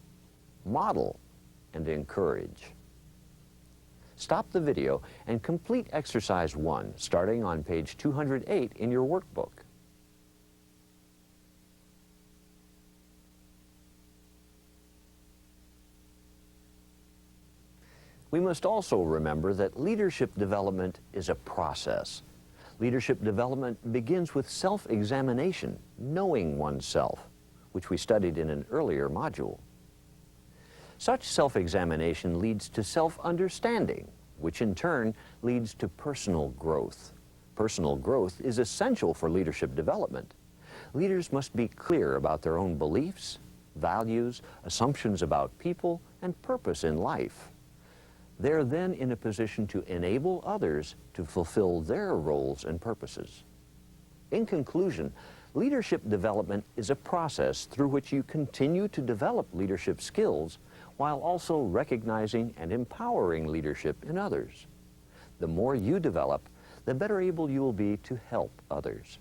model, and encourage. Stop the video and complete exercise 1, starting on page 208 in your workbook. We must also remember that leadership development is a process. Leadership development begins with self-examination, knowing oneself, which we studied in an earlier module. Such self-examination leads to self-understanding, which in turn leads to personal growth. Personal growth is essential for leadership development. Leaders must be clear about their own beliefs, values, assumptions about people, and purpose in life. They're then in a position to enable others to fulfill their roles and purposes. In conclusion, leadership development is a process through which you continue to develop leadership skills while also recognizing and empowering leadership in others. The more you develop, the better able you will be to help others.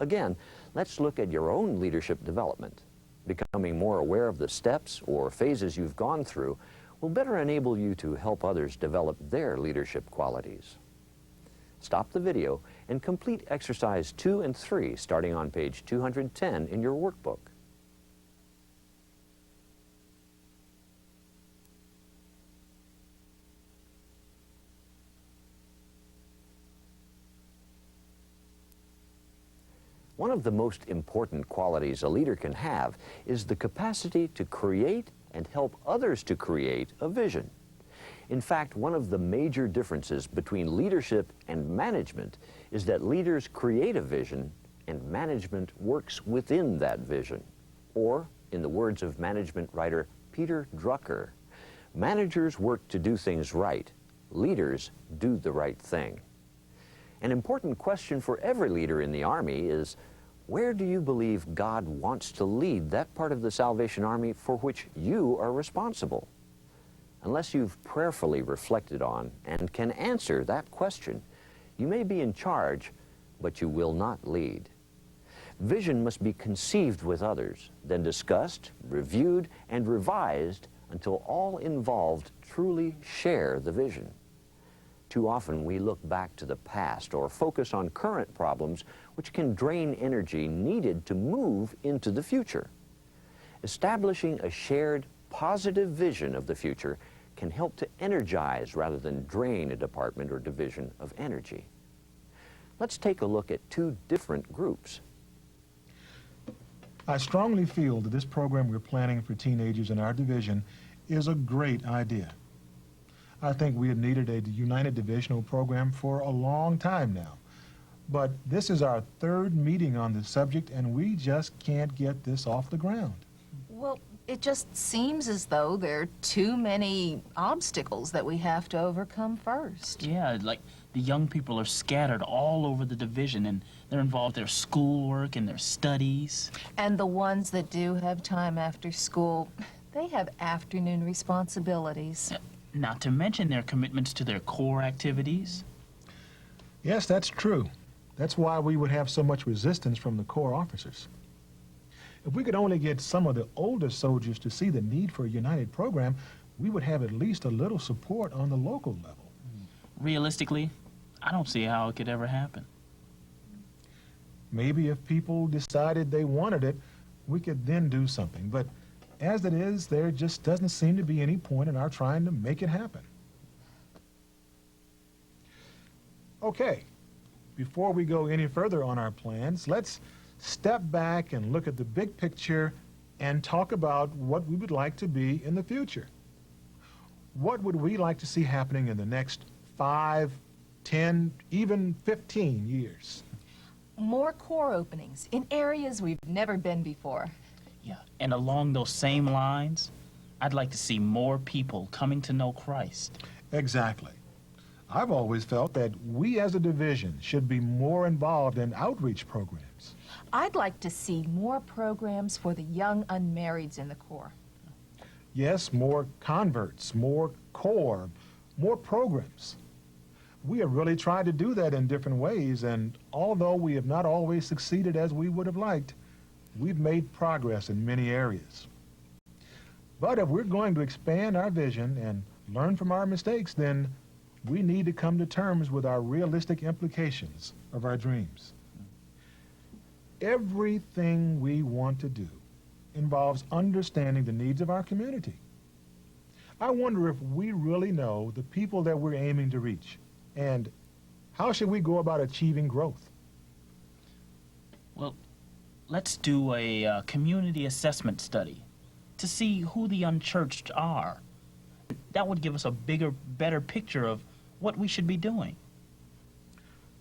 Again, let's look at your own leadership development. Becoming more aware of the steps or phases you've gone through will better enable you to help others develop their leadership qualities. Stop the video and complete exercise 2 and 3 starting on page 210 in your workbook. One of the most important qualities a leader can have is the capacity to create and help others to create a vision. In fact, one of the major differences between leadership and management is that leaders create a vision and management works within that vision. Or, in the words of management writer Peter Drucker, managers work to do things right, leaders do the right thing. An important question for every leader in the Army is, where do you believe God wants to lead that part of the Salvation Army for which you are responsible? Unless you've prayerfully reflected on and can answer that question, you may be in charge, but you will not lead. Vision must be conceived with others, then discussed, reviewed, and revised until all involved truly share the vision. Too often we look back to the past or focus on current problems which can drain energy needed to move into the future. Establishing a shared, positive vision of the future can help to energize rather than drain a department or division of energy. Let's take a look at 2 different groups. I strongly feel that this program we're planning for teenagers in our division is a great idea. I think we have needed a United Divisional program for a long time now. But this is our 3rd meeting on this subject, and we just can't get this off the ground. Well, it just seems as though there are too many obstacles that we have to overcome first. Yeah, like the young people are scattered all over the division and they're involved in their schoolwork and their studies. And the ones that do have time after school, they have afternoon responsibilities. Not to mention their commitments to their core activities. Yes, that's true. That's why we would have so much resistance from the Corps officers. If we could only get some of the older soldiers to see the need for a united program, we would have at least a little support on the local level. Realistically, I don't see how it could ever happen. Maybe if people decided they wanted it, we could then do something. But as it is, there just doesn't seem to be any point in our trying to make it happen. Okay, before we go any further on our plans, let's step back and look at the big picture and talk about what we would like to be in the future. What would we like to see happening in the next 5, 10, even 15 years? More Corps openings in areas we've never been before. Yeah, and along those same lines, I'd like to see more people coming to know Christ. Exactly. I've always felt that we as a division should be more involved in outreach programs. I'd like to see more programs for the young unmarrieds in the Corps. Yes, more converts, more Corps, more programs. We have really tried to do that in different ways, and although we have not always succeeded as we would have liked, we've made progress in many areas. But if we're going to expand our vision and learn from our mistakes, then we need to come to terms with our realistic implications of our dreams. Everything we want to do involves understanding the needs of our community. I wonder if we really know the people that we're aiming to reach and How should we go about achieving growth? Well, let's do a community assessment study to see who the unchurched are. That would give us a bigger, better picture of what we should be doing.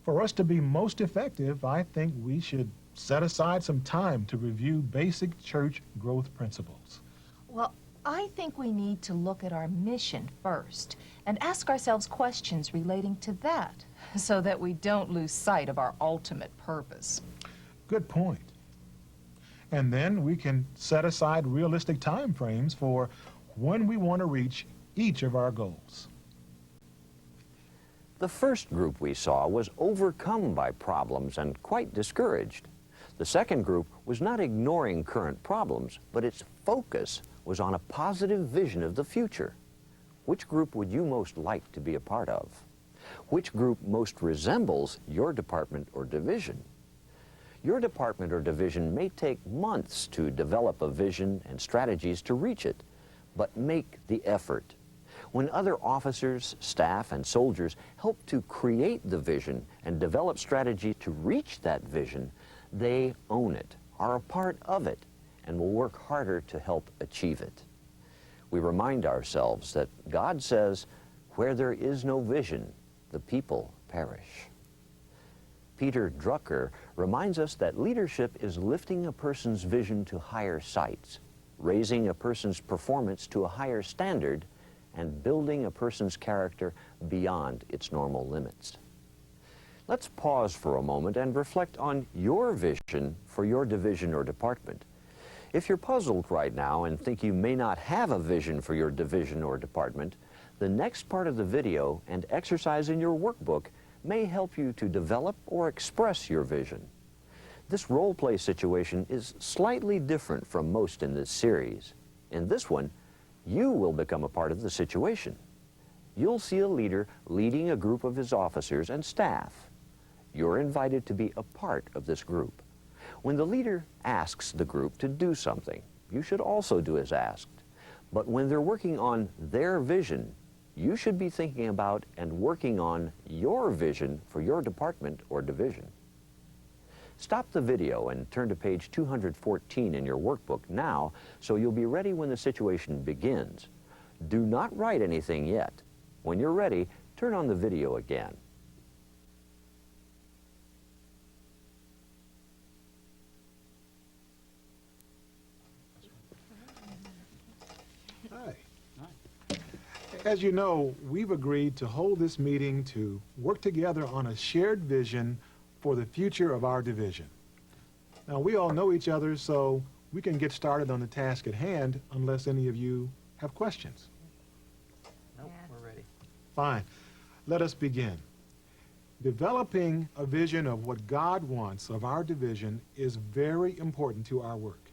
For us to be most effective, I think we should set aside some time to review basic church growth principles. Well, I think we need to look at our mission first and ask ourselves questions relating to that so that we don't lose sight of our ultimate purpose. Good point. And then we can set aside realistic time frames for when we want to reach each of our goals. The first group we saw was overcome by problems and quite discouraged. The second group was not ignoring current problems, but its focus was on a positive vision of the future. Which group would you most like to be a part of? Which group most resembles your department or division? Your department or division may take months to develop a vision and strategies to reach it, but make the effort. When other officers, staff, and soldiers help to create the vision and develop strategy to reach that vision, they own it, are a part of it, and will work harder to help achieve it. We remind ourselves that God says, where there is no vision, the people perish. Peter Drucker reminds us that leadership is lifting a person's vision to higher heights, raising a person's performance to a higher standard, and building a person's character beyond its normal limits. Let's pause for a moment and reflect on your vision for your division or department. If you're puzzled right now and think you may not have a vision for your division or department, the next part of the video and exercise in your workbook may help you to develop or express your vision. This role-play situation is slightly different from most in this series. In this one, you will become a part of the situation. You'll see a leader leading a group of his officers and staff. You're invited to be a part of this group. When the leader asks the group to do something, you should also do as asked. But when they're working on their vision, you should be thinking about and working on your vision for your department or division. Stop the video and turn to page 214 in your workbook now so you'll be ready when the situation begins. Do not write anything yet. When you're ready, turn on the video again. Hi. As you know, we've agreed to hold this meeting to work together on a shared vision for the future of our division. Now, we all know each other, so we can get started on the task at hand unless any of you have questions. Nope, we're ready. Fine. Let us begin. Developing a vision of what God wants of our division is very important to our work.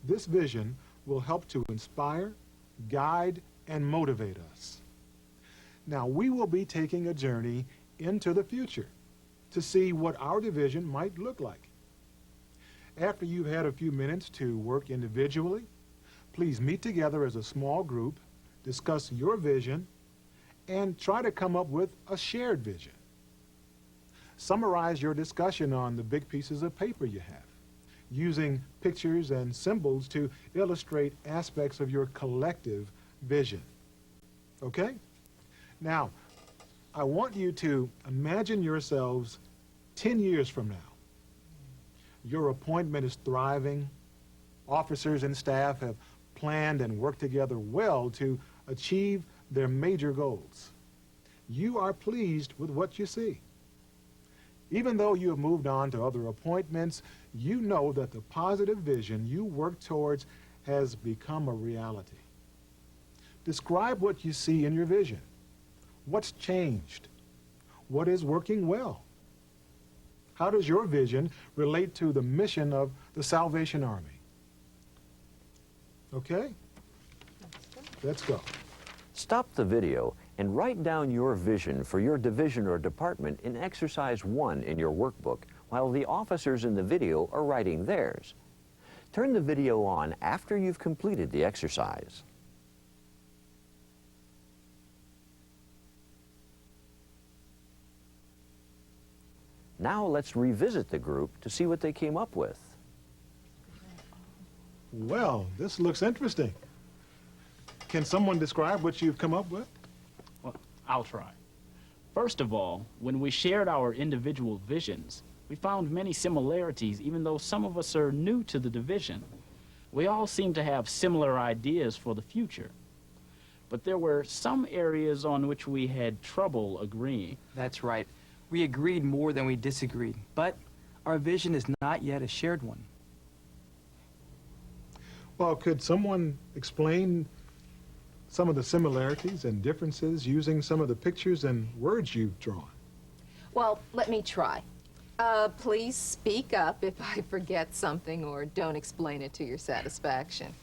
This vision will help to inspire, guide, and motivate us. Now, we will be taking a journey into the future to see what our division might look like. After you've had a few minutes to work individually, please meet together as a small group, discuss your vision, and try to come up with a shared vision. Summarize your discussion on the big pieces of paper you have, using pictures and symbols to illustrate aspects of your collective vision. Okay? Now, I want you to imagine yourselves 10 years from now. Your appointment is thriving. Officers and staff have planned and worked together well to achieve their major goals. You are pleased with what you see. Even though you have moved on to other appointments, you know that the positive vision you work towards has become a reality. Describe what you see in your vision. What's changed? What is working well? How does your vision relate to the mission of the Salvation Army? Okay? Let's go. Stop the video and write down your vision for your division or department in exercise 1 in your workbook while the officers in the video are writing theirs. Turn the video on after you've completed the exercise. Now let's revisit the group to see what they came up with. Well, this looks interesting. Can someone describe what you've come up with? Well, I'll try. First of all, when we shared our individual visions, we found many similarities, even though some of us are new to the division. We all seem to have similar ideas for the future. But there were some areas on which we had trouble agreeing. That's right. We agreed more than we disagreed, but our vision is not yet a shared one. Well, could someone explain some of the similarities and differences using some of the pictures and words you've drawn? Well, let me try. Please speak up if I forget something or don't explain it to your satisfaction.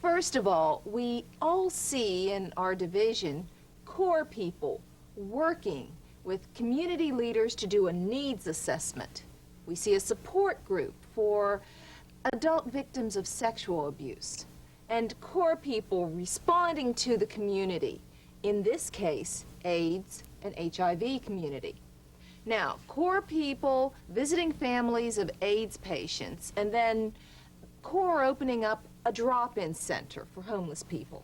First of all, we all see in our division core people working with community leaders to do a needs assessment. We see a support group for adult victims of sexual abuse, and core people responding to the community, in this case, AIDS and HIV community. Now, core people visiting families of AIDS patients, and then core opening up a drop-in center for homeless people.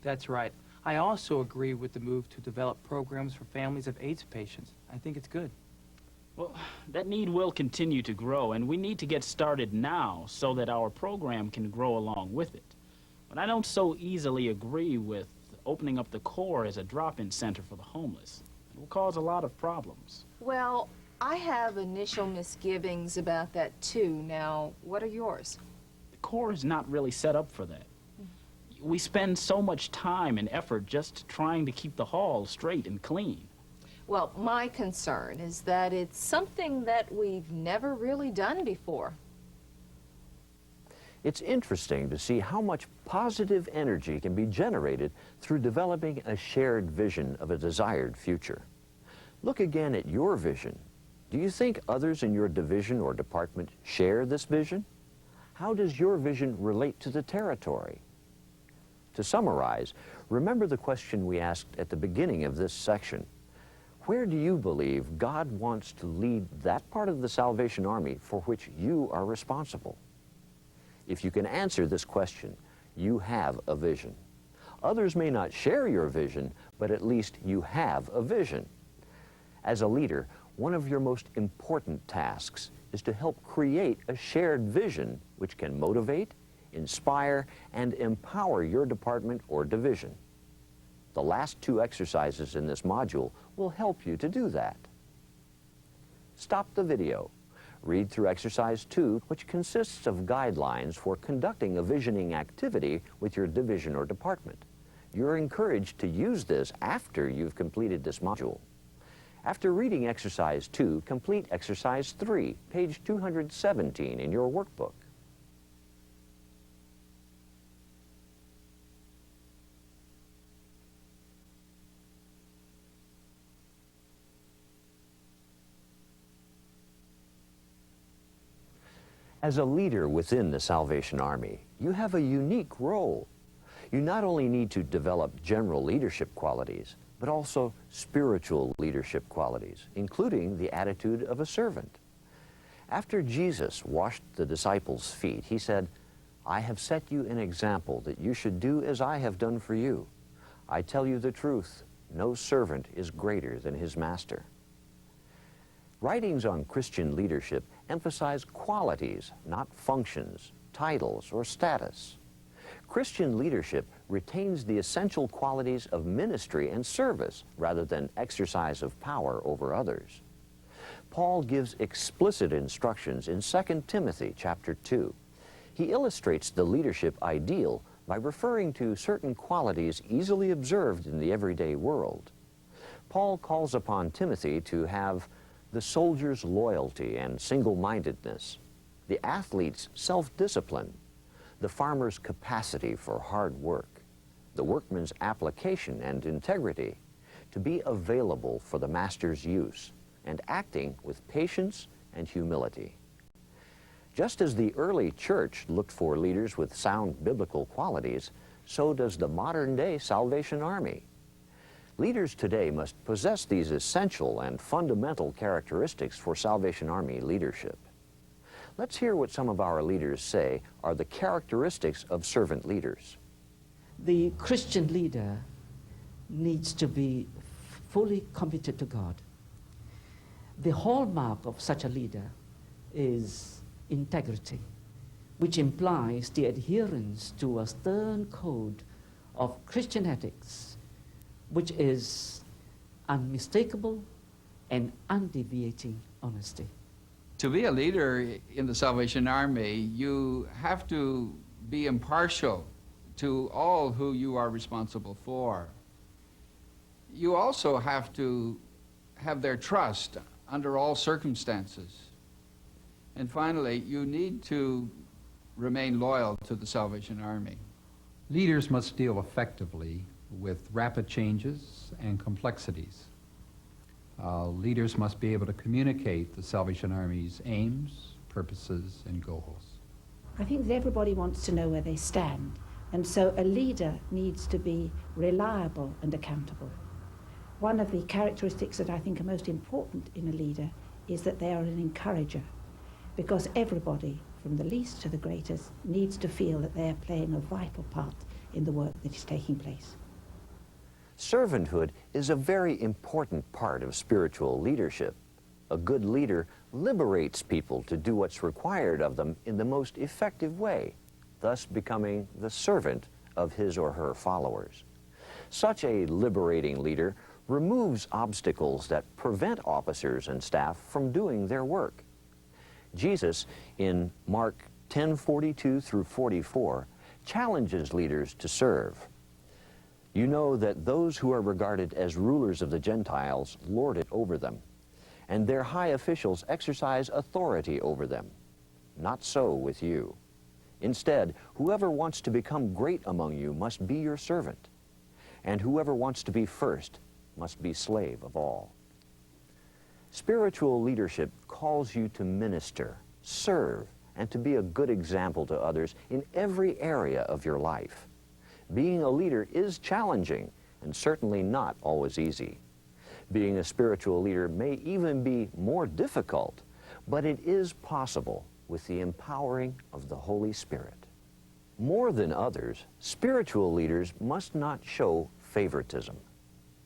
That's right. I also agree with the move to develop programs for families of AIDS patients. I think it's good. Well, that need will continue to grow, and we need to get started now so that our program can grow along with it. But I don't so easily agree with opening up the core as a drop-in center for the homeless. It will cause a lot of problems. Well, I have initial misgivings about that too. Now, what are yours? The core is not really set up for that. We spend so much time and effort just trying to keep the hall straight and clean. Well, my concern is that it's something that we've never really done before. It's interesting to see how much positive energy can be generated through developing a shared vision of a desired future. Look again at your vision. Do you think others in your division or department share this vision? How does your vision relate to the territory? To summarize, remember the question we asked at the beginning of this section. Where do you believe God wants to lead that part of the Salvation Army for which you are responsible? If you can answer this question, you have a vision. Others may not share your vision, but at least you have a vision. As a leader, one of your most important tasks is to help create a shared vision which can motivate, inspire, and empower your department or division. The last two exercises in this module will help you to do that. Stop the video. Read through exercise 2, which consists of guidelines for conducting a visioning activity with your division or department. You're encouraged to use this after you've completed this module. After reading exercise 2, complete exercise 3, page 217 in your workbook. As a leader within the Salvation Army, you have a unique role. You not only need to develop general leadership qualities, but also spiritual leadership qualities, including the attitude of a servant. After Jesus washed the disciples' feet, he said, "I have set you an example that you should do as I have done for you. I tell you the truth, no servant is greater than his master." Writings on Christian leadership emphasize qualities, not functions, titles, or status. Christian leadership retains the essential qualities of ministry and service rather than exercise of power over others. Paul gives explicit instructions in 2 Timothy chapter 2. He illustrates the leadership ideal by referring to certain qualities easily observed in the everyday world. Paul calls upon Timothy to have the soldier's loyalty and single-mindedness, the athlete's self-discipline, the farmer's capacity for hard work, the workman's application and integrity, to be available for the master's use, and acting with patience and humility. Just as the early church looked for leaders with sound biblical qualities, so does the modern-day Salvation Army. Leaders today must possess these essential and fundamental characteristics for Salvation Army leadership. Let's hear what some of our leaders say are the characteristics of servant leaders. The Christian leader needs to be fully committed to God. The hallmark of such a leader is integrity, which implies the adherence to a stern code of Christian ethics, which is unmistakable and undeviating honesty. To be a leader in the Salvation Army, you have to be impartial to all who you are responsible for. You also have to have their trust under all circumstances. And finally, you need to remain loyal to the Salvation Army. Leaders must deal effectively with rapid changes and complexities. Leaders must be able to communicate the Salvation Army's aims, purposes, and goals. I think that everybody wants to know where they stand, and so a leader needs to be reliable and accountable. One of the characteristics that I think are most important in a leader is that they are an encourager, because everybody, from the least to the greatest, needs to feel that they are playing a vital part in the work that is taking place. Servanthood is a very important part of spiritual leadership. A good leader liberates people to do what's required of them in the most effective way, thus becoming the servant of his or her followers. Such a liberating leader removes obstacles that prevent officers and staff from doing their work. Jesus, in Mark 10:42 through 44, challenges leaders to serve. You know that those who are regarded as rulers of the Gentiles lord it over them, and their high officials exercise authority over them. Not so with you. Instead, whoever wants to become great among you must be your servant, and whoever wants to be first must be slave of all. Spiritual leadership calls you to minister, serve, and to be a good example to others in every area of your life. Being a leader is challenging and certainly not always easy. Being a spiritual leader may even be more difficult, but it is possible with the empowering of the Holy Spirit. More than others, spiritual leaders must not show favoritism,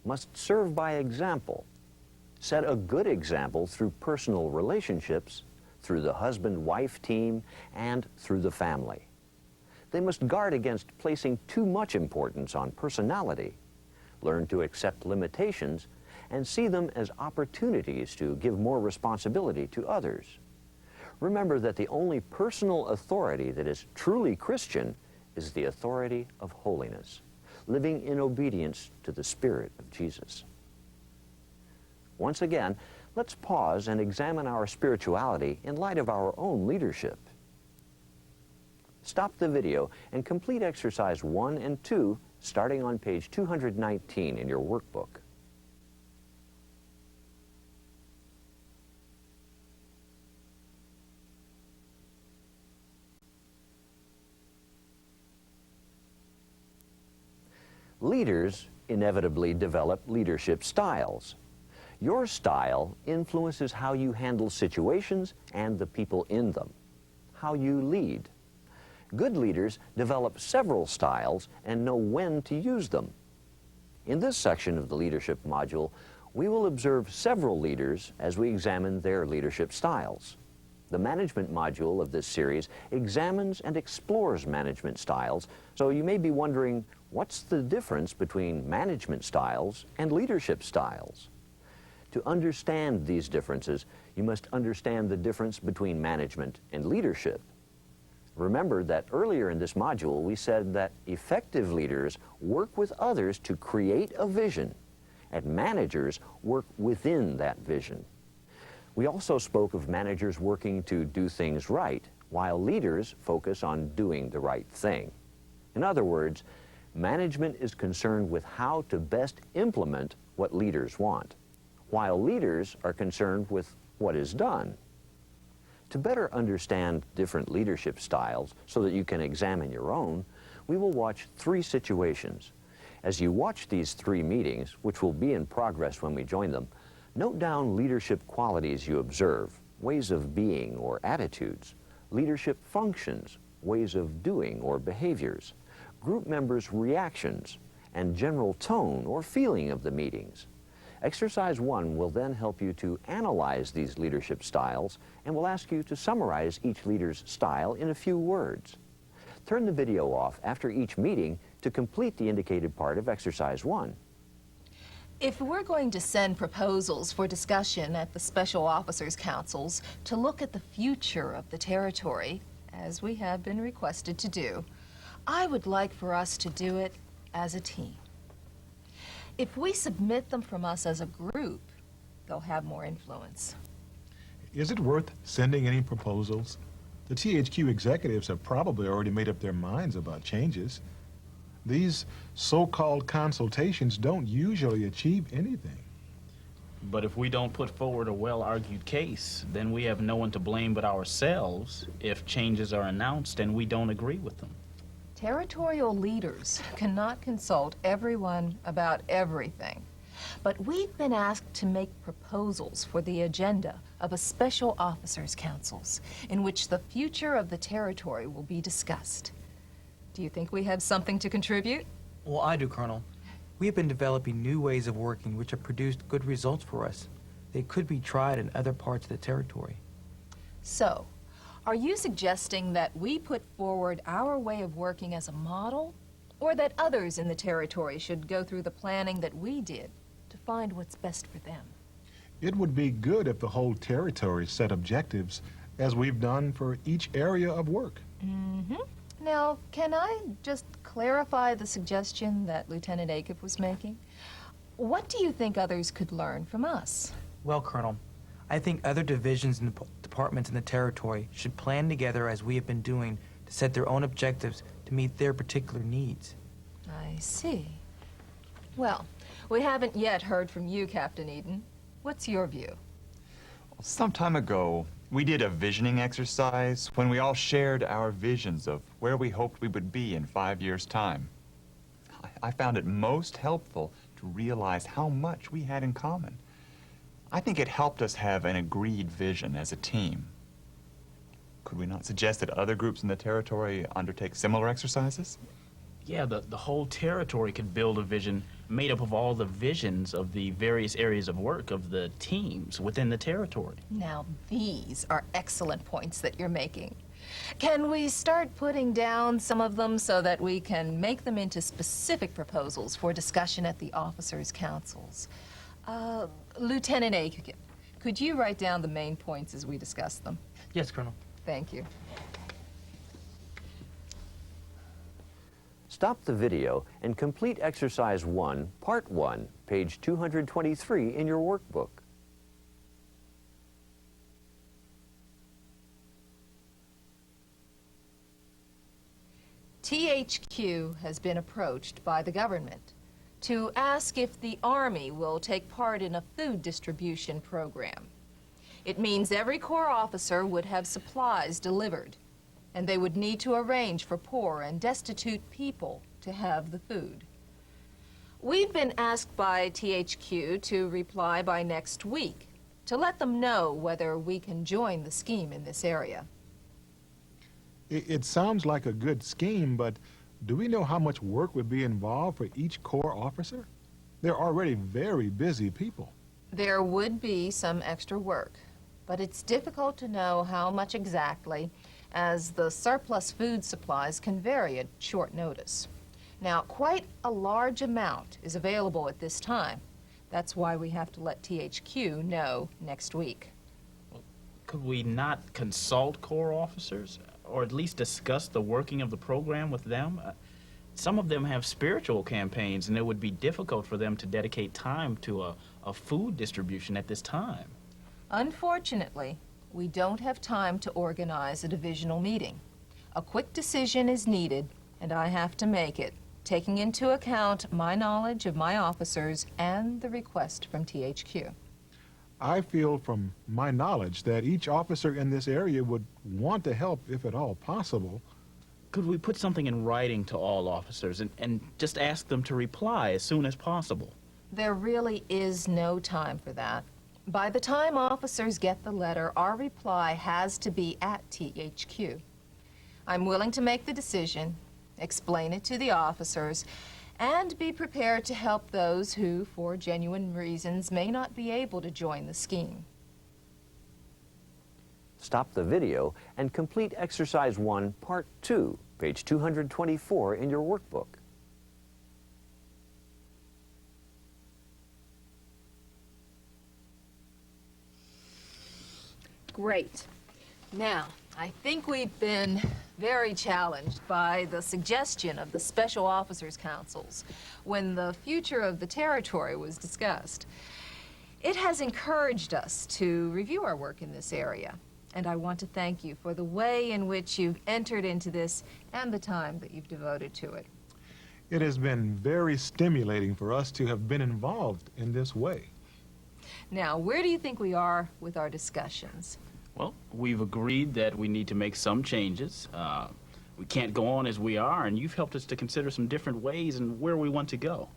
must serve by example, set a good example through personal relationships, through the husband-wife team, and through the family. They must guard against placing too much importance on personality, learn to accept limitations, and see them as opportunities to give more responsibility to others. Remember that the only personal authority that is truly Christian is the authority of holiness, living in obedience to the Spirit of Jesus. Once again, let's pause and examine our spirituality in light of our own leadership. Stop the video and complete exercise 1 and 2, starting on page 219 in your workbook. Leaders inevitably develop leadership styles. Your style influences how you handle situations and the people in them, how you lead. Good leaders develop several styles and know when to use them. In this section of the leadership module, we will observe several leaders as we examine their leadership styles. The management module of this series examines and explores management styles, so you may be wondering, what's the difference between management styles and leadership styles? To understand these differences, you must understand the difference between management and leadership. Remember that earlier in this module we said that effective leaders work with others to create a vision, and managers work within that vision. We also spoke of managers working to do things right, while leaders focus on doing the right thing. In other words, management is concerned with how to best implement what leaders want, while leaders are concerned with what is done. To better understand different leadership styles so that you can examine your own, we will watch 3 situations, As you watch these 3 meetings, which will be in progress when we join them, note down leadership qualities you observe, ways of being or attitudes, leadership functions, ways of doing or behaviors, group members' reactions, and general tone or feeling of the meetings. Exercise 1 will then help you to analyze these leadership styles and will ask you to summarize each leader's style in a few words. Turn the video off after each meeting to complete the indicated part of Exercise 1. If we're going to send proposals for discussion at the Special Officers' Councils to look at the future of the territory, as we have been requested to do, I would like for us to do it as a team. If we submit them from us as a group, they'll have more influence. Is it worth sending any proposals? The THQ executives have probably already made up their minds about changes. These so-called consultations don't usually achieve anything. But if we don't put forward a well-argued case, then we have no one to blame but ourselves if changes are announced and we don't agree with them. Territorial leaders cannot consult everyone about everything, but we've been asked to make proposals for the agenda of a Special Officers' Councils in which the future of the territory will be discussed. Do you think we have something to contribute? Well, I do, Colonel. We have been developing new ways of working which have produced good results for us. They could be tried in other parts of the territory. So, are you suggesting that we put forward our way of working as a model, or that others in the territory should go through the planning that we did to find what's best for them? It would be good if the whole territory set objectives as we've done for each area of work. Mm-hmm. Now, can I just clarify the suggestion that Lieutenant Acuff was making? What do you think others could learn from us? Well, Colonel, I think other divisions and departments in the territory should plan together as we have been doing to set their own objectives to meet their particular needs. I see. Well, we haven't yet heard from you, Captain Eden. What's your view? Some time ago, we did a visioning exercise when we all shared our visions of where we hoped we would be in 5 years' time. I found it most helpful to realize how much we had in common. I think it helped us have an agreed vision as a team. Could we not suggest that other groups in the territory undertake similar exercises? Yeah, the whole territory could build a vision made up of all the visions of the various areas of work of the teams within the territory. Now, these are excellent points that you're making. Can we start putting down some of them so that we can make them into specific proposals for discussion at the officers' councils? Lieutenant Acuff, could you write down the main points as we discuss them? Yes, Colonel. Thank you. Stop the video and complete Exercise 1, Part 1, page 223 in your workbook. THQ has been approached by the government to ask if the Army will take part in a food distribution program. It means every Corps officer would have supplies delivered, and they would need to arrange for poor and destitute people to have the food. We've been asked by THQ to reply by next week to let them know whether we can join the scheme in this area. It sounds like a good scheme, but do we know how much work would be involved for each Corps officer? They're already very busy people. There would be some extra work, but it's difficult to know how much exactly, as the surplus food supplies can vary at short notice. Now, quite a large amount is available at this time. That's why we have to let THQ know next week. Could we not consult Corps officers, or at least discuss the working of the program with them? Some of them have spiritual campaigns, and it would be difficult for them to dedicate time to a food distribution at this time. Unfortunately, we don't have time to organize a divisional meeting. A quick decision is needed, and I have to make it, taking into account my knowledge of my officers and the request from THQ. I feel from my knowledge that each officer in this area would want to help if at all possible. Could we put something in writing to all officers and just ask them to reply as soon as possible? There really is no time for that. By the time officers get the letter, our reply has to be at THQ. I'm willing to make the decision, explain it to the officers, and be prepared to help those who, for genuine reasons, may not be able to join the scheme. Stop the video and complete Exercise 1, Part 2, page 224 in your workbook. Great. Now, I think we've been very challenged by the suggestion of the Special Officers Councils when the future of the territory was discussed. It has encouraged us to review our work in this area, and I want to thank you for the way in which you've entered into this and the time that you've devoted to it. It has been very stimulating for us to have been involved in this way. Now, where do you think we are with our discussions? Well, we've agreed that we need to make some changes. We can't go on as we are, and you've helped us to consider some different ways and where we want to go.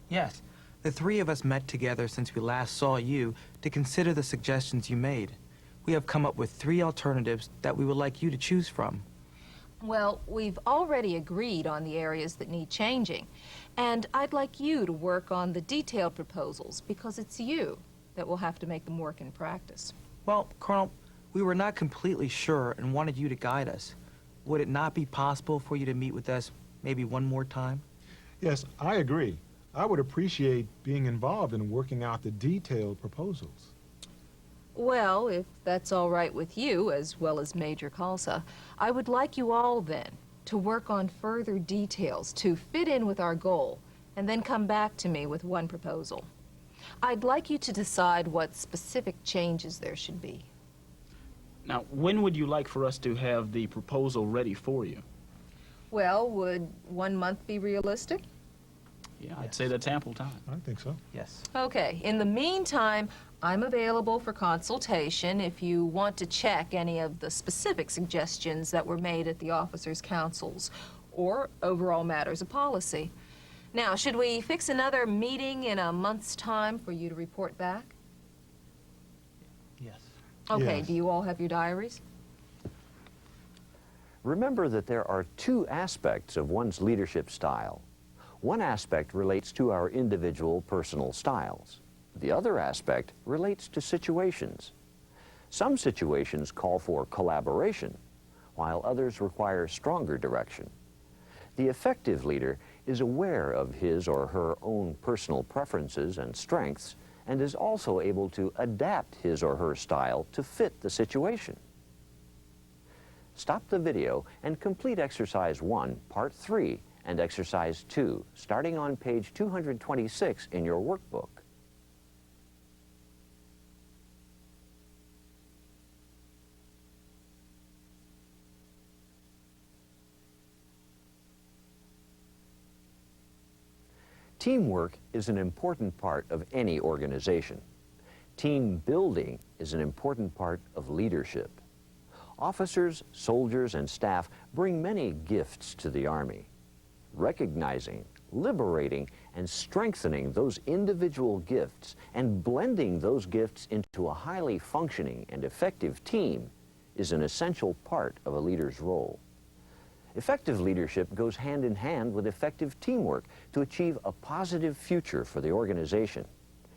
Yes, the three of us met together since we last saw you to consider the suggestions you made. We have come up with 3 alternatives that we would like you to choose from. Well, we've already agreed on the areas that need changing, and I'd like you to work on the detailed proposals because it's you that will have to make them work in practice. Well, Colonel, we were not completely sure and wanted you to guide us. Would it not be possible for you to meet with us maybe one more time? Yes, I agree. I would appreciate being involved in working out the detailed proposals. Well, if that's all right with you, as well as Major Khalsa, I would like you all then to work on further details to fit in with our goal, and then come back to me with one proposal. I'd like you to decide what specific changes there should be. Now, when would you like for us to have the proposal ready for you? Well, would 1 month be realistic? Yeah, I'd say that's ample time. I think so. Yes. Okay. In the meantime, I'm available for consultation if you want to check any of the specific suggestions that were made at the officers' councils or overall matters of policy. Now, should we fix another meeting in a month's time for you to report back? Yes. Okay. Yes. Do you all have your diaries? Remember that there are 2 aspects of one's leadership style. One aspect relates to our individual personal styles. The other aspect relates to situations. Some situations call for collaboration, while others require stronger direction. The effective leader is aware of his or her own personal preferences and strengths and is also able to adapt his or her style to fit the situation. Stop the video and complete Exercise 1, Part 3, and Exercise 2, starting on page 226 in your workbook. Teamwork is an important part of any organization. Team building is an important part of leadership. Officers, soldiers, and staff bring many gifts to the Army. Recognizing, liberating, and strengthening those individual gifts and blending those gifts into a highly functioning and effective team is an essential part of a leader's role. Effective leadership goes hand in hand with effective teamwork to achieve a positive future for the organization.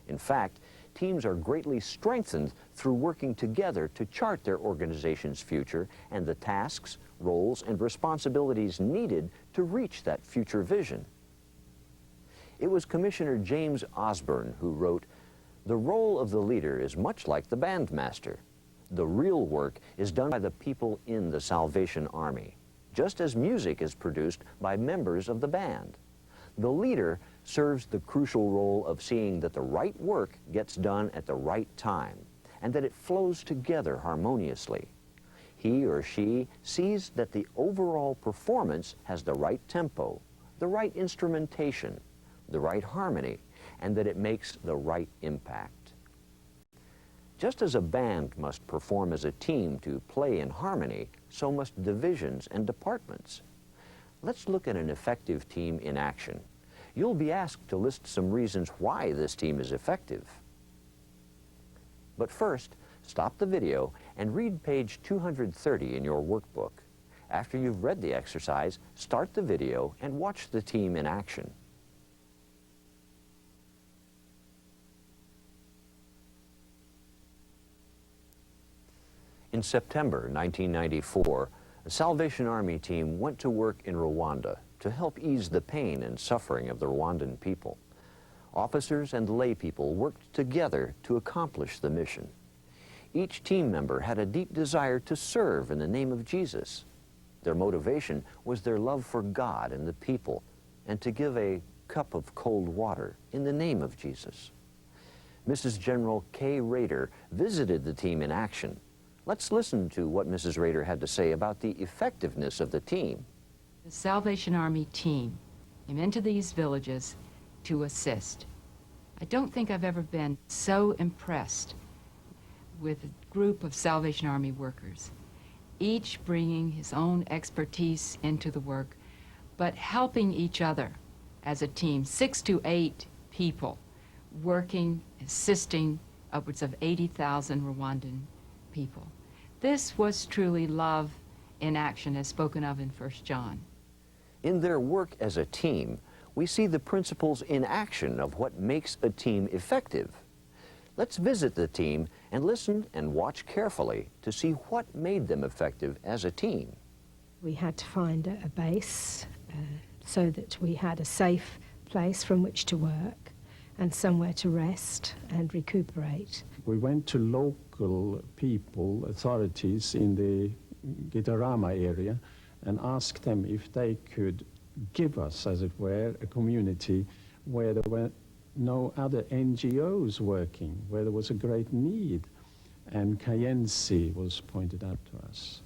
In fact, teams are greatly strengthened through working together to chart their organization's future and the tasks, roles, and responsibilities needed to reach that future vision. It was Commissioner James Osborne who wrote, "The role of the leader is much like the bandmaster. The real work is done by the people in the Salvation Army, just as music is produced by members of the band. The leader serves the crucial role of seeing that the right work gets done at the right time and that it flows together harmoniously. He or she sees that the overall performance has the right tempo, the right instrumentation, the right harmony, and that it makes the right impact. Just as a band must perform as a team to play in harmony, so must divisions and departments. let's look at an effective team in action. You'll be asked to list some reasons why this team is effective. But first, stop the video and read page 230 in your workbook. After you've read the exercise, start the video and watch the team in action. In September 1994, a Salvation Army team went to work in Rwanda to help ease the pain and suffering of the Rwandan people. Officers and lay people worked together to accomplish the mission. Each team member had a deep desire to serve in the name of Jesus. Their motivation was their love for God and the people, and to give a cup of cold water in the name of Jesus. Mrs. General Kay Rader visited the team in action. Let's listen to what Mrs. Rader had to say about the effectiveness of the team. The Salvation Army team came into these villages to assist. I don't think I've ever been so impressed with a group of Salvation Army workers, each bringing his own expertise into the work, but helping each other as a team, 6 to 8 people working, assisting upwards of 80,000 Rwandan people. This was truly love in action, as spoken of in 1 John. In their work as a team, we see the principles in action of what makes a team effective. Let's visit the team and listen and watch carefully to see what made them effective as a team. We had to find a base so that we had a safe place from which to work and somewhere to rest and recuperate. We went to local people, authorities in the Gitarama area, and asked them if they could give us, as it were, a community where there were no other NGOs working, where there was a great need. And Kayenzi was pointed out to us.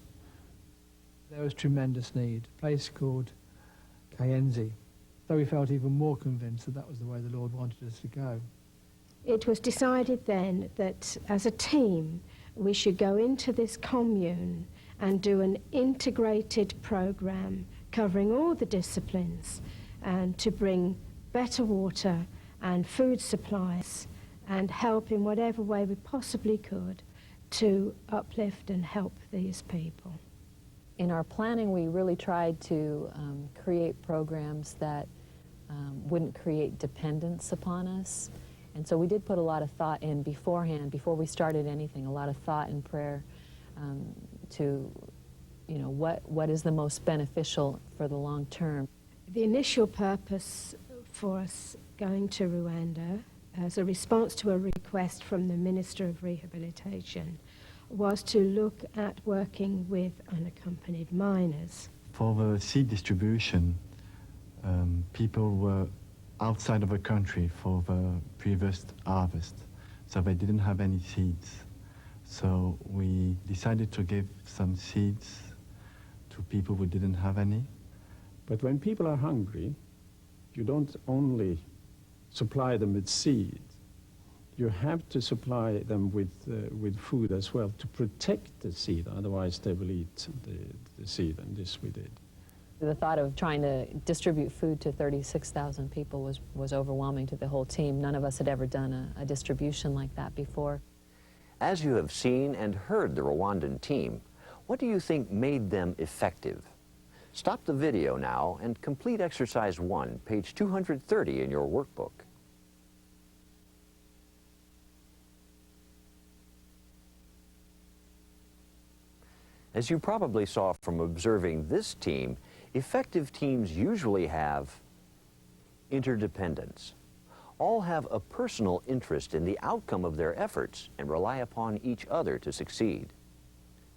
There was tremendous need. A place called Kayenzi. Though we felt even more convinced that that was the way the Lord wanted us to go. It was decided then that as a team we should go into this commune and do an integrated program covering all the disciplines and to bring better water and food supplies and help in whatever way we possibly could to uplift and help these people. In our planning, we really tried to create programs that wouldn't create dependence upon us. And so we did put a lot of thought in beforehand, before we started anything, a lot of thought and prayer to, what is the most beneficial for the long term. The initial purpose for us going to Rwanda, as a response to a request from the Minister of Rehabilitation, was to look at working with unaccompanied minors. For the seed distribution, people were outside of the country for the previous harvest, so they didn't have any seeds. So we decided to give some seeds to people who didn't have any. But when people are hungry, you don't only supply them with seed, you have to supply them with food as well to protect the seed, otherwise they will eat the seed, and this we did. The thought of trying to distribute food to 36,000 people was overwhelming to the whole team. None of us had ever done a distribution like that before. As you have seen and heard the Rwandan team, what do you think made them effective? Stop the video now and complete exercise 1, page 230 in your workbook. As you probably saw from observing this team, effective teams usually have interdependence. All have a personal interest in the outcome of their efforts and rely upon each other to succeed.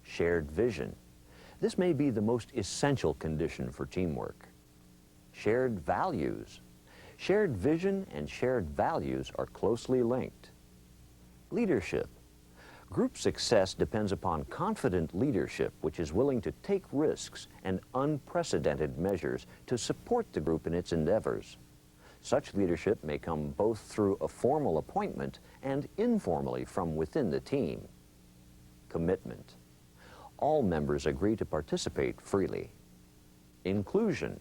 Shared vision. This may be the most essential condition for teamwork. Shared values. Shared vision and shared values are closely linked. Leadership. Group success depends upon confident leadership which is willing to take risks and unprecedented measures to support the group in its endeavors. Such leadership may come both through a formal appointment and informally from within the team. Commitment. All members agree to participate freely. Inclusion.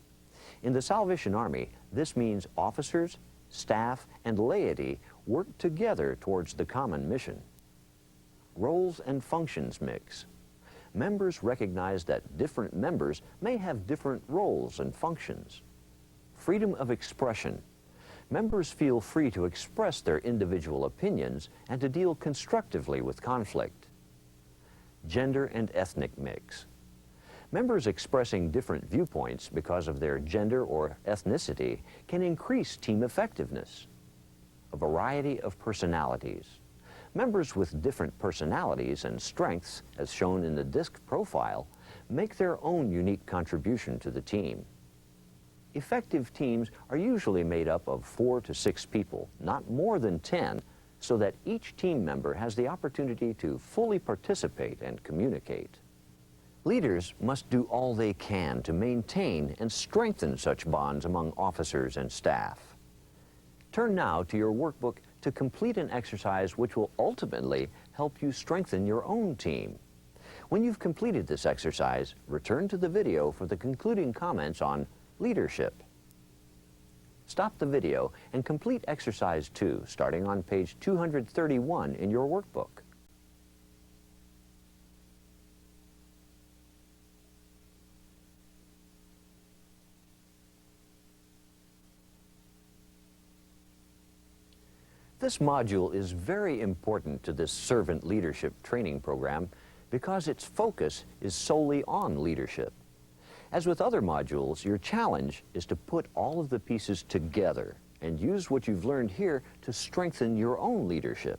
In the Salvation Army, this means officers, staff, and laity work together towards the common mission. Roles and functions mix. Members recognize that different members may have different roles and functions. Freedom of expression. Members feel free to express their individual opinions and to deal constructively with conflict. Gender and ethnic mix. Members expressing different viewpoints because of their gender or ethnicity can increase team effectiveness. A variety of personalities. Members with different personalities and strengths, as shown in the disc profile, make their own unique contribution to the team. Effective teams are usually made up of 4 to 6 people, not more than 10, so that each team member has the opportunity to fully participate and communicate. Leaders must do all they can to maintain and strengthen such bonds among officers and staff. Turn now to your workbook to complete an exercise which will ultimately help you strengthen your own team. When you've completed this exercise, return to the video for the concluding comments on leadership. Stop the video and complete exercise 2, starting on page 231 in your workbook. This module is very important to this servant leadership training program because its focus is solely on leadership. As with other modules, your challenge is to put all of the pieces together and use what you've learned here to strengthen your own leadership.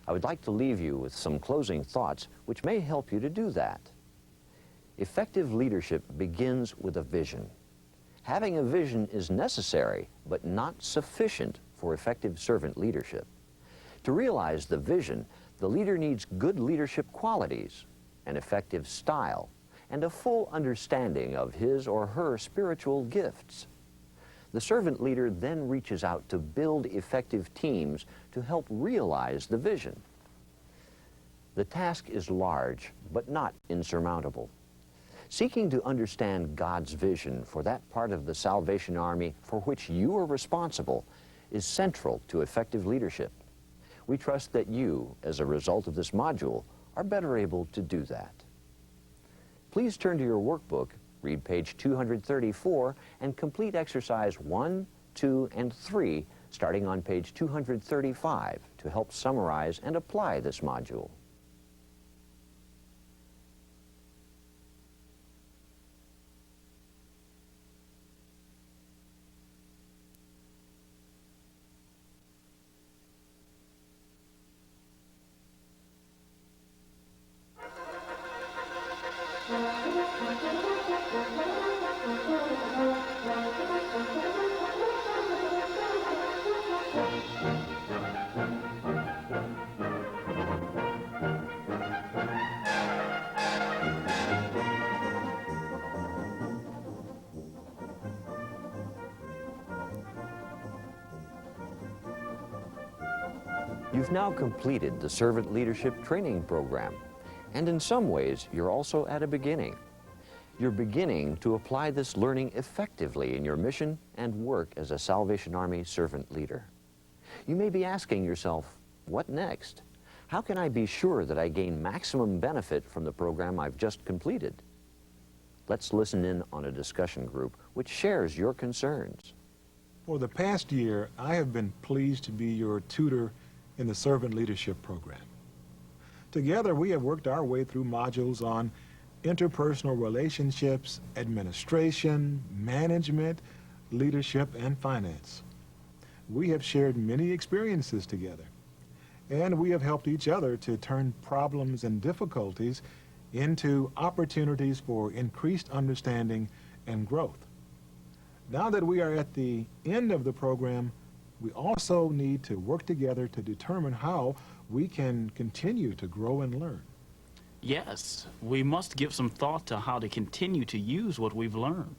I would like to leave you with some closing thoughts which may help you to do that. Effective leadership begins with a vision. Having a vision is necessary, but not sufficient for effective servant leadership. To realize the vision, the leader needs good leadership qualities, an effective style, and a full understanding of his or her spiritual gifts. The servant leader then reaches out to build effective teams to help realize the vision. The task is large, but not insurmountable. Seeking to understand God's vision for that part of the Salvation Army for which you are responsible is central to effective leadership. We trust that you, as a result of this module, are better able to do that. Please turn to your workbook, read page 234, and complete exercise 1, 2, and 3, starting on page 235, to help summarize and apply this module. You've now completed the Servant Leadership Training Program, and in some ways, you're also at a beginning. You're beginning to apply this learning effectively in your mission and work as a Salvation Army servant leader. You may be asking yourself, what next? How can I be sure that I gain maximum benefit from the program I've just completed? Let's listen in on a discussion group which shares your concerns. For the past year, I have been pleased to be your tutor in the Servant Leadership Program. Together, we have worked our way through modules on interpersonal relationships, administration, management, leadership, and finance. We have shared many experiences together, and we have helped each other to turn problems and difficulties into opportunities for increased understanding and growth. Now that we are at the end of the program, we also need to work together to determine how we can continue to grow and learn. Yes, we must give some thought to how to continue to use what we've learned.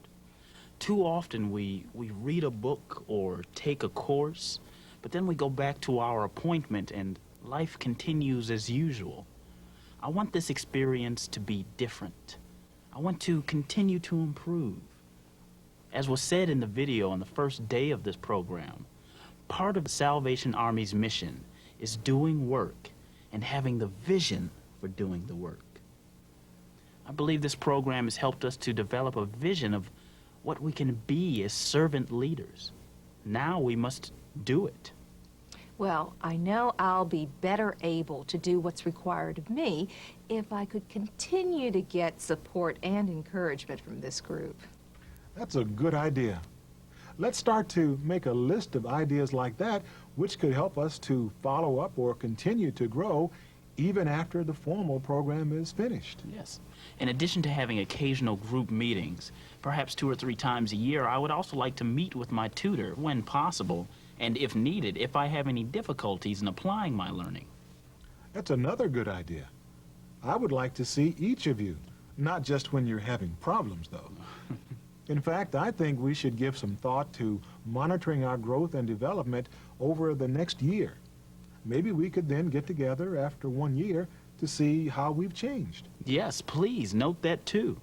Too often we read a book or take a course, but then we go back to our appointment and life continues as usual. I want this experience to be different. I want to continue to improve. As was said in the video on the first day of this program, part of the Salvation Army's mission is doing work and having the vision for doing the work. I believe this program has helped us to develop a vision of what we can be as servant leaders. Now we must do it. Well, I know I'll be better able to do what's required of me if I could continue to get support and encouragement from this group. That's a good idea. Let's start to make a list of ideas like that which could help us to follow up or continue to grow even after the formal program is finished. Yes. In addition to having occasional group meetings, perhaps 2 or 3 times a year, I would also like to meet with my tutor when possible, and if needed, if I have any difficulties in applying my learning. That's another good idea. I would like to see each of you, not just when you're having problems, though. In fact, I think we should give some thought to monitoring our growth and development over the next year. Maybe we could then get together after 1 year to see how we've changed. Yes, please, note that too.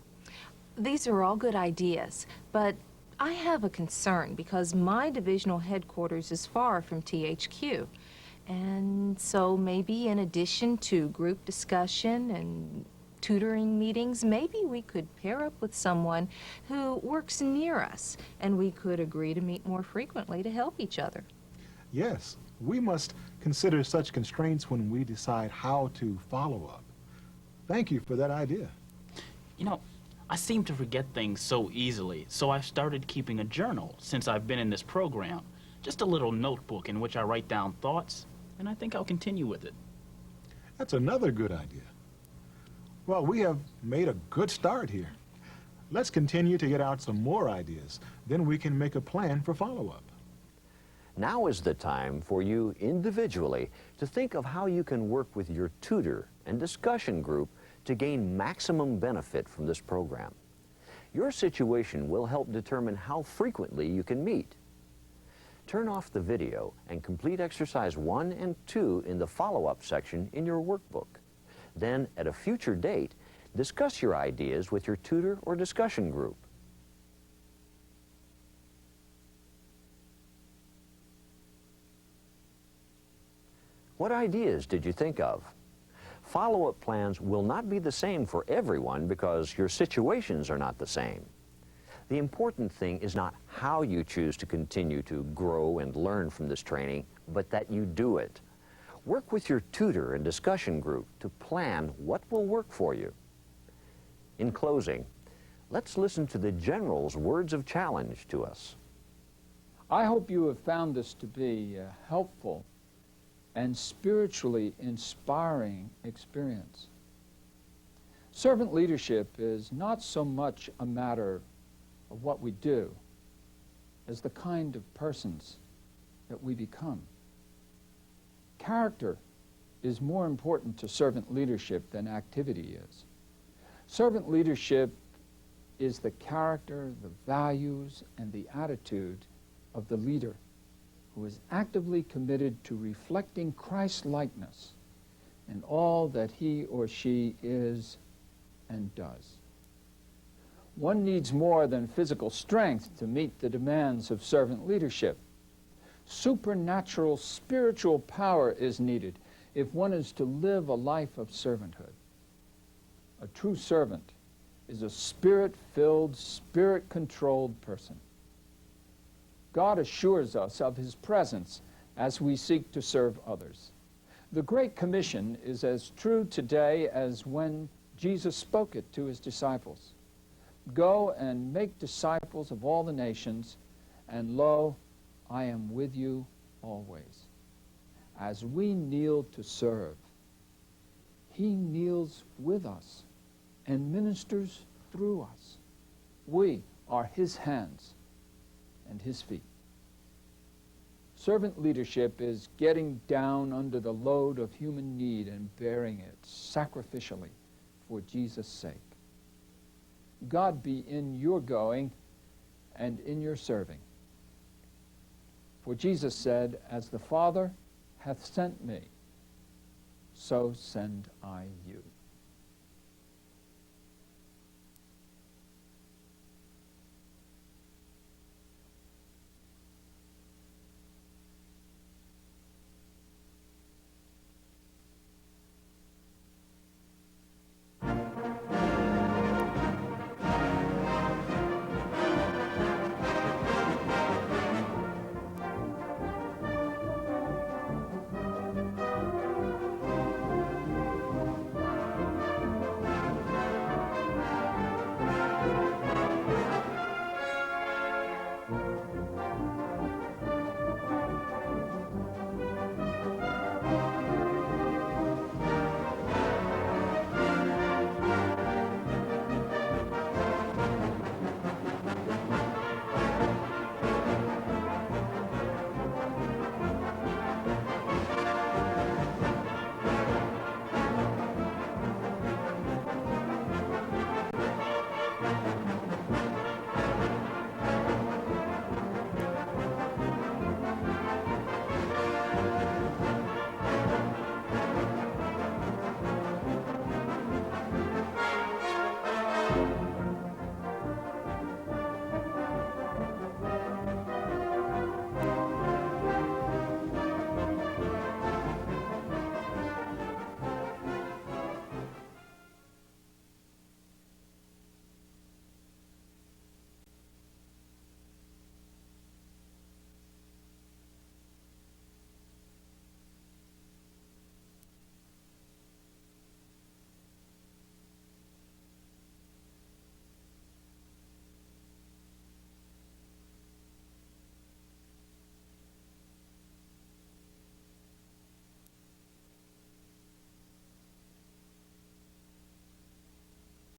These are all good ideas, but I have a concern because my divisional headquarters is far from THQ. And so maybe in addition to group discussion and tutoring meetings, maybe we could pair up with someone who works near us, and we could agree to meet more frequently to help each other. Yes, we must consider such constraints when we decide how to follow up. Thank you for that idea. You know, I seem to forget things so easily, so I've started keeping a journal since I've been in this program. Just a little notebook in which I write down thoughts, and I think I'll continue with it. That's another good idea. Well, we have made a good start here. Let's continue to get out some more ideas. Then we can make a plan for follow-up. Now is the time for you individually to think of how you can work with your tutor and discussion group to gain maximum benefit from this program. Your situation will help determine how frequently you can meet. Turn off the video and complete exercise 1 and 2 in the follow-up section in your workbook. Then, at a future date, discuss your ideas with your tutor or discussion group. What ideas did you think of? Follow-up plans will not be the same for everyone because your situations are not the same. The important thing is not how you choose to continue to grow and learn from this training, but that you do it. Work with your tutor and discussion group to plan what will work for you. In closing, let's listen to the General's words of challenge to us. I hope you have found this to be helpful and spiritually inspiring experience. Servant leadership is not so much a matter of what we do as the kind of persons that we become. Character is more important to servant leadership than activity is. Servant leadership is the character, the values, and the attitude of the leader who is actively committed to reflecting Christ-likeness in all that he or she is and does. One needs more than physical strength to meet the demands of servant leadership. Supernatural spiritual power is needed if one is to live a life of servanthood. A true servant is a spirit-filled, spirit-controlled person. God assures us of his presence as we seek to serve others. The Great Commission is as true today as when Jesus spoke it to his disciples. Go and make disciples of all the nations, and lo, I am with you always. As we kneel to serve, he kneels with us and ministers through us. We are his hands and his feet. Servant leadership is getting down under the load of human need and bearing it sacrificially for Jesus' sake. God be in your going and in your serving. For Jesus said, "As the Father hath sent me, so send I you."